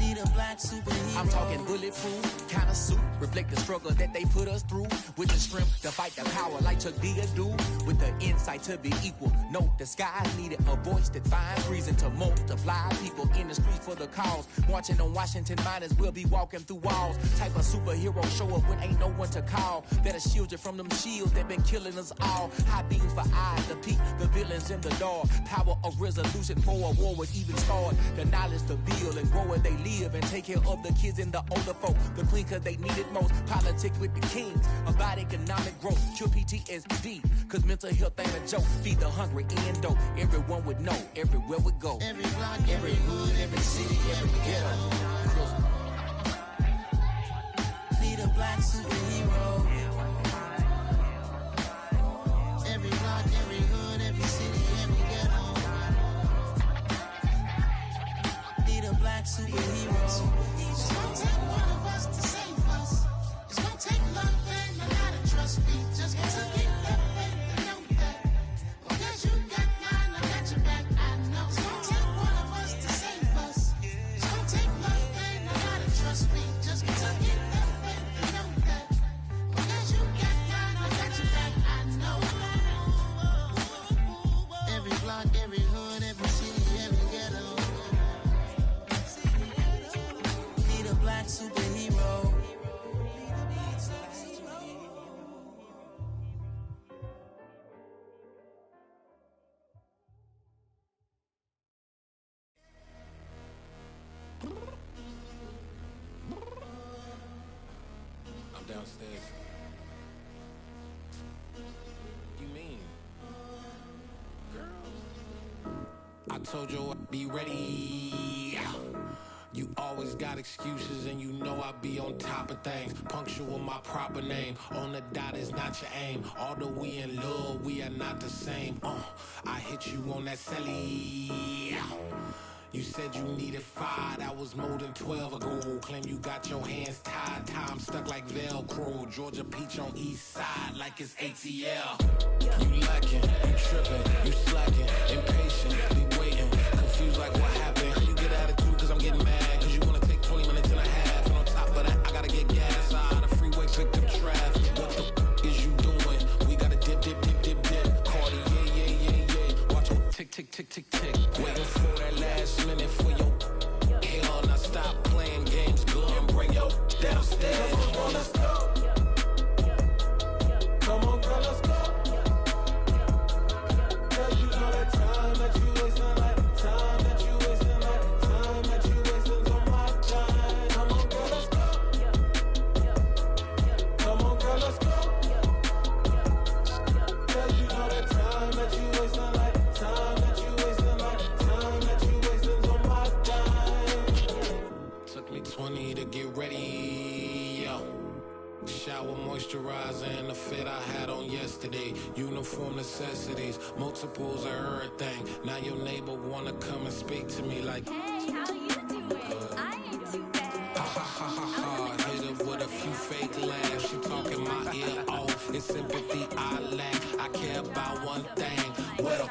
Need a black superhero. I'm talking bulletproof kind of suit, reflect the struggle that they put us through, with the strength to fight the power like Chuck D do, with the insight to be equal. No disguise needed, a voice that finds reason to multiply people in the streets for the cause. Marching on Washington miners, we'll be walking through walls. Type of superhero show up when ain't no one to call. That'll shield you from them shields that been killing us all. High beams for eyes to peek the villains in the dark. Power of resolution for a war would even start. The knowledge to build and grow where they live, and take care of the kids and the older folk. The clean cause they need it most. Politics with the kings about economic growth. Cure PTSD cause mental health ain't a joke. Feed the hungry and dope. Everyone would know everywhere we go. Every block, every hood, every city, every ghetto. Need a black superhero. Every block, every hood, every city, every ghetto. Need a black superhero. It's gonna take one of us to save us. It's gonna take love and a lot of trust. We just gotta get that faith and know that. Because you got mine, I got your back, I know. It's gonna take one of us to save us. It's gonna take love and a lot of trust. We just gotta get that faith and know that. Because you got mine, I got your back, I know. Every block, every hood, every city, every ghetto. Need a black superhero. I'm downstairs. You mean? Girl, I told you I'd be ready. You always got excuses and you know I be on top of things. Punctual my proper name. On the dot is not your aim. Although we in love, we are not the same. I hit you on that celly. You said you needed 5, that was more than 12 ago. Claim you got your hands tied, time stuck like Velcro. Georgia Peach on east side like it's ATL. You lacking, you tripping, you slacking, impatient, be waiting, confused like what happened. You get attitude cause I'm getting mad, cause you wanna take 20 minutes and a half. And on top of that, I gotta get gas out of the freeway, picked up traffic. What the is you doing? We gotta dip, dip, dip, dip, dip. Cardi, yeah. Watch it tick, tick, tick, tick, tick. Waiting for that last minute for your hell. Now stop playing games, good and bring moisturizer and the fit I had on yesterday. Uniform necessities, multiples of everything. Now your neighbor wanna come and speak to me like, hey, how you doing? I ain't too bad. Ha ha ha ha ha. Hit her with a few fake laughs. She talking my ear off. It's sympathy I lack. I care about one thing. Well,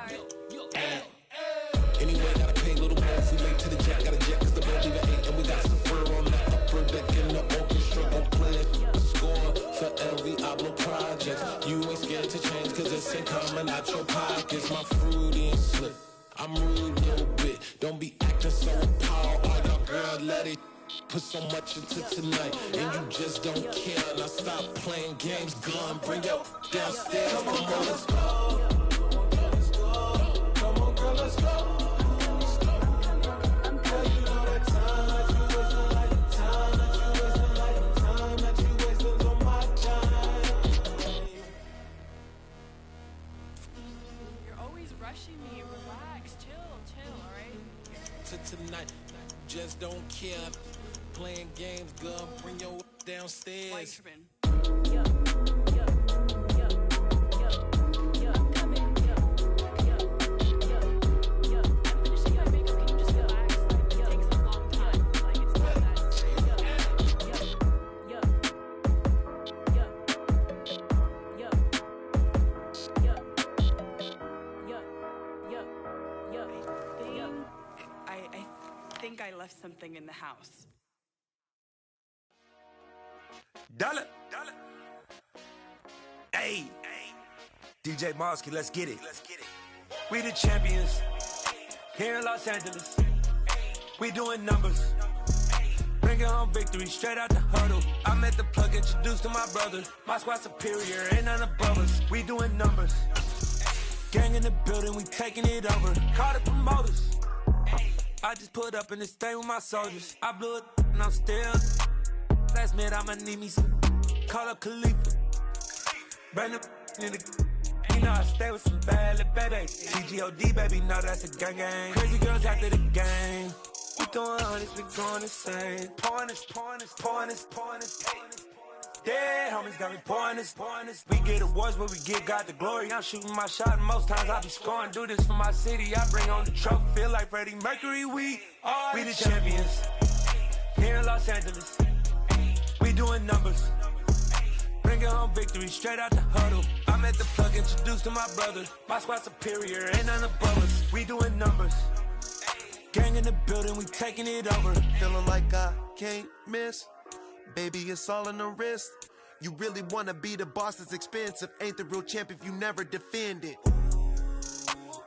anyway, gotta pay a little more if we late to the jet. Got a jet cause the boat leave at 8. And we got some fur on the upper deck in the orchestra. Gon' play it, score for every Ablo project. You ain't scared to change cause it's ain't coming out your pockets. My fruity and slip, I'm rude a little bit. Don't be acting so appalled. Oh, y'all girl, let it put so much into tonight. And you just don't care. Now stop playing games, gun, bring your downstairs. Come on, girl, let's go. Come on, girl, let's go. Me, relax, chill, alright? Tonight, just don't care. Playing games, girl, bring your downstairs. Why you tripping? I left something in the house. Dollar. Hey. DJ Mosky, let's get it. We the champions here in Los Angeles. We doing numbers. Bringing home victory straight out the huddle. I'm at the plug, introduced to my brother. My squad superior, ain't none above us. We doing numbers. Gang in the building, we taking it over. Call the promoters. I just put up in this thing with my soldiers. I blew it and I'm still. Last minute I'ma need me some. Call up Khalifa. Brand new in the. You know I stay with some bad little baby. TGOD baby, no that's a gang gang. Crazy girls after the game. We throwing hundreds, we going insane. Pouring this. Yeah, homies got me pouring this. We get awards, but we give God the glory. I'm shooting my shot, and most times I be scoring. Do this for my city, I bring on the trophy. Feel like Freddie Mercury, we the champions here in Los Angeles. We doing numbers. Bringing home victory straight out the huddle. I'm at the plug, introduced to my brother. My squad superior, ain't none above us. We doing numbers. Gang in the building, we taking it over. Feeling like I can't miss. Baby, it's all in the wrist. You really wanna be the boss, it's expensive. Ain't the real champ if you never defend it.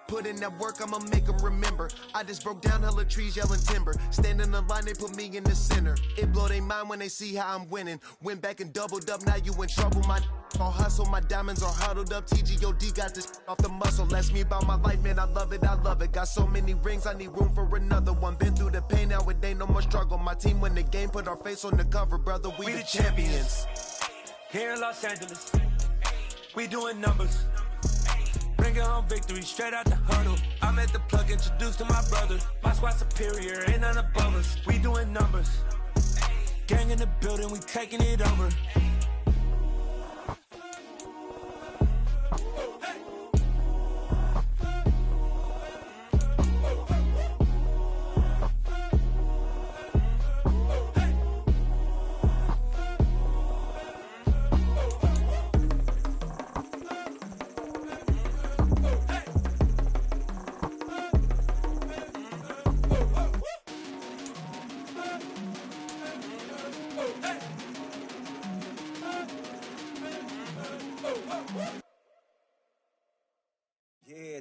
Put in that work, I'ma make them remember. I just broke down hella trees, yelling timber. Stand in the line, they put me in the center. It blow they mind when they see how I'm winning. Went back and doubled up, now you in trouble. My all hustle, my diamonds are huddled up. TGOD got this off the muscle. Ask me about my life, man, I love it. Got so many rings, I need room for another one. Been through the pain, now it ain't no more struggle. My team win the game, put our face on the cover, brother. We the champions here in Los Angeles. We doing numbers. Bringing home victory straight out the huddle. I'm at the plug, introduced to my brother. My squad superior, ain't none above us. We doing numbers. Gang in the building, we taking it over.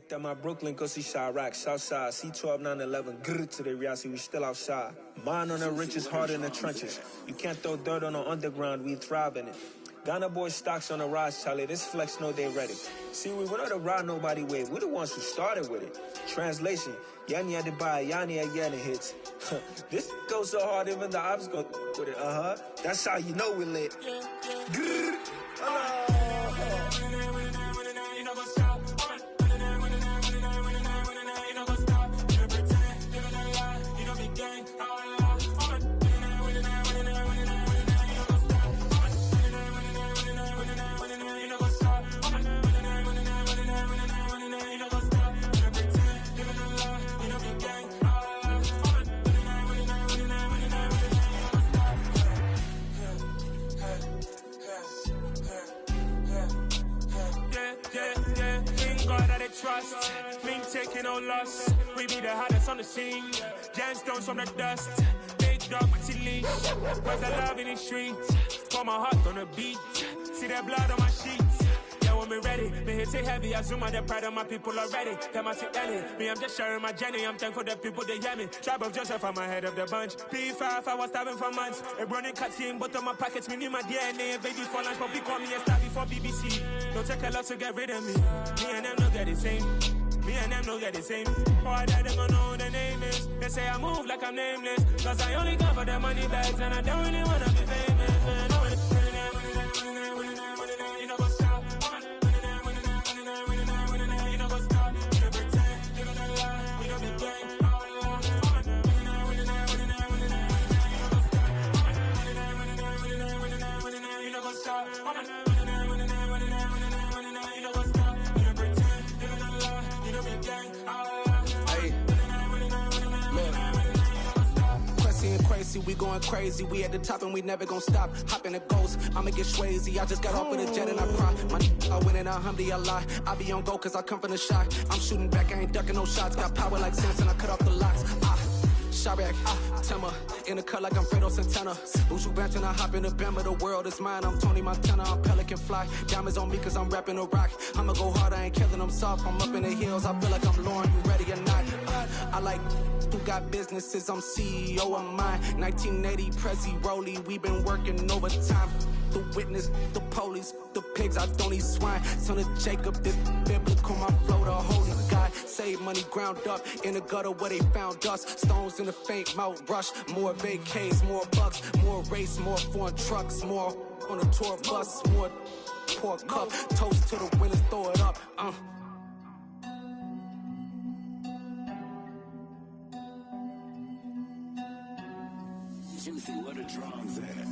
At my Brooklyn, go see Chirac, Southside, C12, 911, grrr to the reality, we still outside. Mine on the riches, hard in the trenches. You can't throw dirt on the underground, we thrive in it. Ghana boys stocks on the rise, Charlie, this flex know they ready. See, we were not the ride nobody with, we're the ones who started with it. Translation, Yani had to buy, Yani again it hits. This goes so hard, even the ops go with it, That's how you know we lit. Grrr, us. We be the hottest on the scene. Gemstones from the dust. Big dog with leash. Where's the love in the streets? Pour my heart on the beat. See that blood on my sheets. When me ready, me hit it heavy. I zoom out the pride of my people already. Them I see Ellie. Me, I'm just sharing my journey. I'm thankful the people they hear me. Tribe of Joseph, I'm ahead of the bunch. P5, I was starving for months. A running cut in bottom of my pockets. Me knew my DNA. Baby for lunch, but we call me a star before BBC. Don't take a lot to get rid of me. Me and them no get the same. Me and them no get the same. Boy, that they gonna know who the name is. They say I move like I'm nameless. Cause I only come for the money bags. And I don't really wanna be famous, man. We going crazy, we at the top and we never gonna stop. Hop in a ghost, I'ma get swayzy. I just got off with a jet and I cry. My I win and alhamdulillah. I be on go cause I come from the shot. I'm shooting back, I ain't ducking no shots. Got power like Samson, I cut off the locks. Sharek, Tema, in the cut like I'm Fredo Santana. Buju Banton, I hop in the Bama, the world is mine. I'm Tony Montana, I'm Pelican Fly. Diamonds on me cause I'm rapping a rock. I'ma go hard, I ain't killing them soft. I'm up in the hills, I feel like I'm Lauren, you ready or not? I like who got businesses, I'm CEO of mine. 1980 Prezi Rolly, we been working overtime. The witness, the police, the pigs, I don't eat swine. Son of Jacob, this biblical, my flow, the holy God. Save money ground up in the gutter where they found us. Stones in the faint mouth rush. More vacays, more bucks, more race, more foreign trucks, more on a tour bus, more pour cup. Toast to the winners, throw it up. Juicy, where the drums at?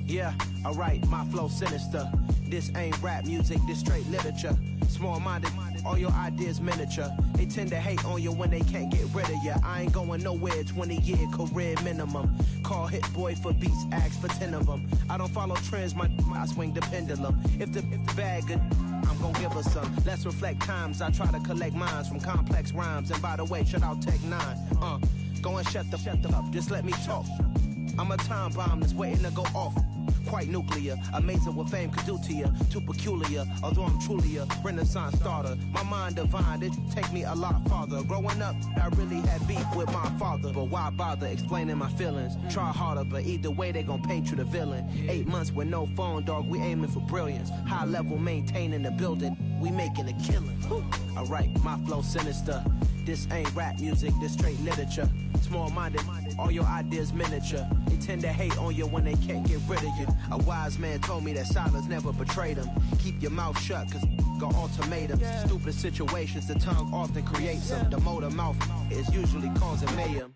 Yeah, alright, my flow sinister. This ain't rap music, this straight literature. Small-minded, all your ideas miniature. They tend to hate on you when they can't get rid of you. I ain't going nowhere, 20-year career minimum. Call Hit Boy for beats, ask for 10 of them. I don't follow trends, I swing the pendulum. If the bag good, I'm gon' give her some. Let's reflect times, I try to collect minds from complex rhymes. And by the way, shout out Tech 9. Go and shut the up, just let me talk. I'm a time bomb that's waiting to go off. Quite nuclear, amazing what fame could do to you. Too peculiar, although I'm truly a renaissance starter. My mind divine, it take me a lot farther. Growing up, I really had beef with my father. But why bother explaining my feelings? Try harder, but either way they gon' paint you the villain. 8 months with no phone, dog, we aiming for brilliance. High level maintaining the building, we making a killing. Alright, my flow sinister. This ain't rap music, this straight literature. Small-minded, all your ideas miniature. They tend to hate on you when they can't get rid of you. A wise man told me that silence never betrayed him. Keep your mouth shut, cause got ultimatums. Stupid situations, the tongue often creates them. The motor mouth is usually causing mayhem.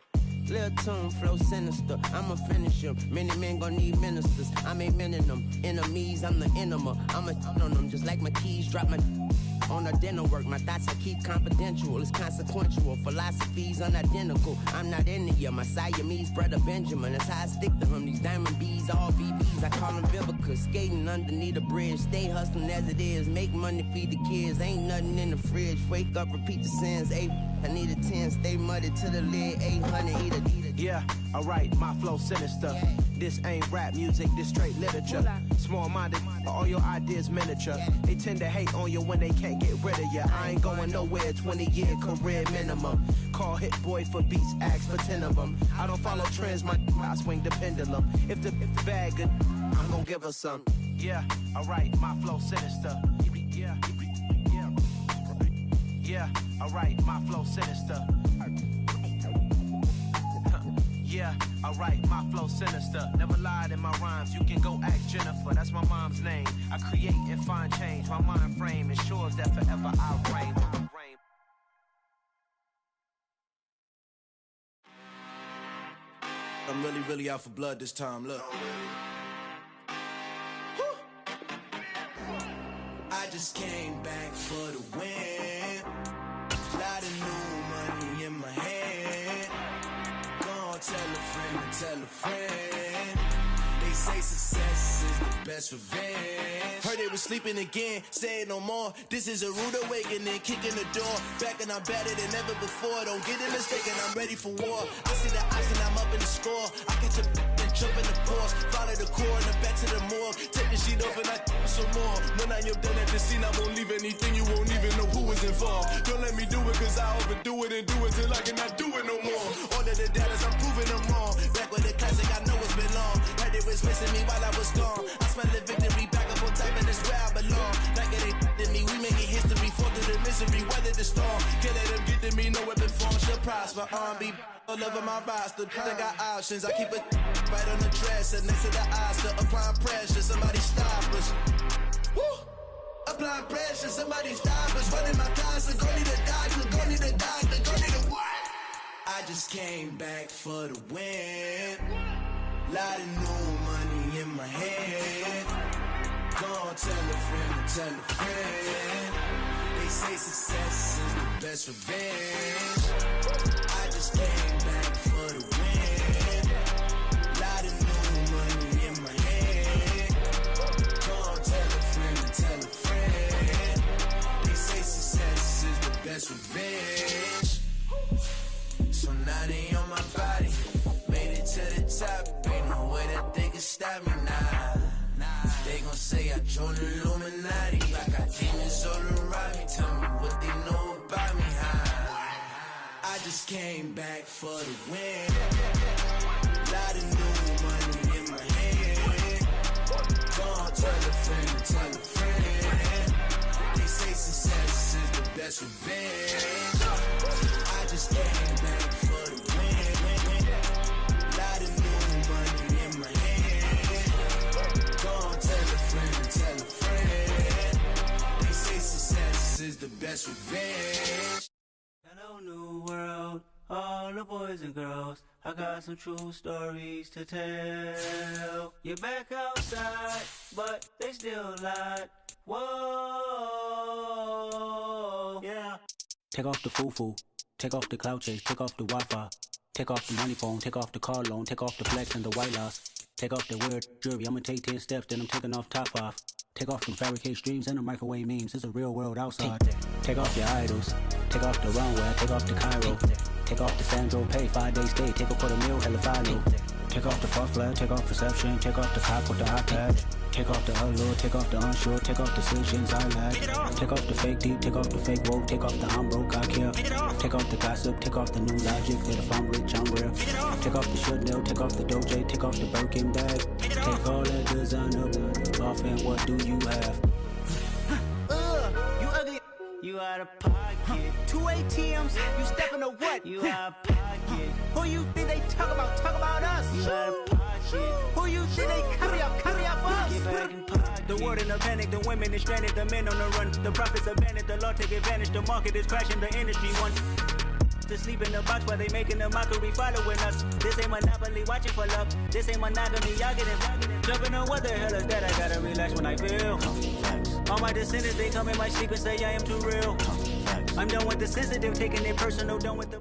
Lil' tune, flow sinister, I'ma finish him. Many men gon' need ministers, I'm a men in them. Enemies, I'm the enema, I'ma on them. Just like my keys, drop my on the dinner work. My thoughts I keep confidential, it's consequential. Philosophies unidentical, I'm not in you. My Siamese brother Benjamin, that's how I stick to him. These diamond bees, all BBs, I call them Vivica. Skating underneath the bridge, stay hustling as it is. Make money, feed the kids, ain't nothing in the fridge. Wake up, repeat the sins, I need a 10, stay muddy to the lid, 800, eat a. Yeah, alright, my flow sinister. This ain't rap music, this straight literature. Small-minded, all your ideas miniature. They tend to hate on you when they can't get rid of you. I ain't going nowhere, 20-year career minimum. Call Hit Boy for beats, ask for 10 of them. I don't follow trends, I swing the pendulum. If the bag good, I'm gon' give her some. Yeah, alright, my flow sinister. Yeah, alright, my flow sinister. Yeah, alright, my flow sinister. Never lied in my rhymes, you can go ask Jennifer, that's my mom's name. I create and find change, my mind frame ensures that forever I reign. I'm really out for blood this time, look. I just came back for the win. Lot of new money in my hand. Tell a friend, they say success is the best revenge. Heard they was sleeping again, say it no more. This is a rude awakening, kicking the door. Back and I'm better than ever before. Don't get it mistaken, I'm ready for war. I see the ice and I'm up in the score. I catch a and jump in the course. Follow the core and then back to the morgue. Take the sheet off and I some more. When I am done at the scene, I won't leave anything. You won't even know who was involved. Don't let me do it cause I overdo it and do it till I cannot do it no more. All of the doubters, I'm proving them wrong. Back with the classic, I know it's been long. Heard they was missing me while I was gone. I smell the victory, back up on type and that's where I belong. Like it ain't to me, we making history. Fall through the misery, weather the storm. Can't let them get to me, no weapon form shall prosper. R&B all over my roster, I got options. I keep it right on the dresser, next to the Oscar. Applying pressure, somebody stop us. Woo! Applying pressure, somebody stop us. Running my closet, go need a doctor, go need a doctor, go need a what? I just came back for the win. Lot of new money in my hand. Go on, tell a friend, tell a friend. They say success is the best revenge. I just came back for the win. Lot of new money in my hand. Go on, tell a friend. They say success is the best revenge. So now they on my body. Made it to the top. Ain't no way that they can stop me now. They gon' say I joined the Illuminati. I got demons all around me. Tell me what they know about me, huh? I just came back for the win. Lot of new money in my hand. Go on, tell a friend. They say success is the best revenge. I just came back for the win. Lot of new money in my hand. Go on, tell a friend. They say success is the best revenge. Hello, new world, all the boys and girls. I got some true stories to tell. You're back outside, but they still lied. Whoa, yeah. Take off the foo-foo, take off the cloud chase, take off the Wi-Fi, take off the money phone, take off the car loan, take off the flex and the white loss, take off the weird jewelry. I'ma take 10 steps, then I'm taking off top 5. Take off them fabricate streams and the microwave memes. It's a real world outside. Take off your idols, take off the runway, take off the Cairo, take off the Sandro pay, 5-day stay, take a $250,000 hella final. Take off the fuck flag, take off perception, take off the cop with the iPad. Take off the allure, take off the unsure, take off decisions I lack. Take off the fake deep, take off the fake woke, take off the I'm broke, I care. Take off the gossip, take off the new logic, that if I'm rich, I'm real. Take off the Chanel, take off the Doja, take off the Birkin bag. Take all that designer off and what do you have? You ugly. You out of pocket. 2 ATMs, you stepping to what? You out of pocket. Who you think they talk about? Talk about us. You out of pocket. Who you think they carry up us? Get back in pocket. The world in a panic, the women is stranded, the men on the run. The profits abandoned, the law take advantage, the market is crashing, the industry wants to sleep in the box while they making a mockery following us. This ain't monopoly, watching for love. This ain't monogamy, y'all get it. Jumping on what the hell is that? I gotta relax when I feel. All my descendants, they come in my sleep and say I am too real. I'm done with the sensitive, taking it personal, done with the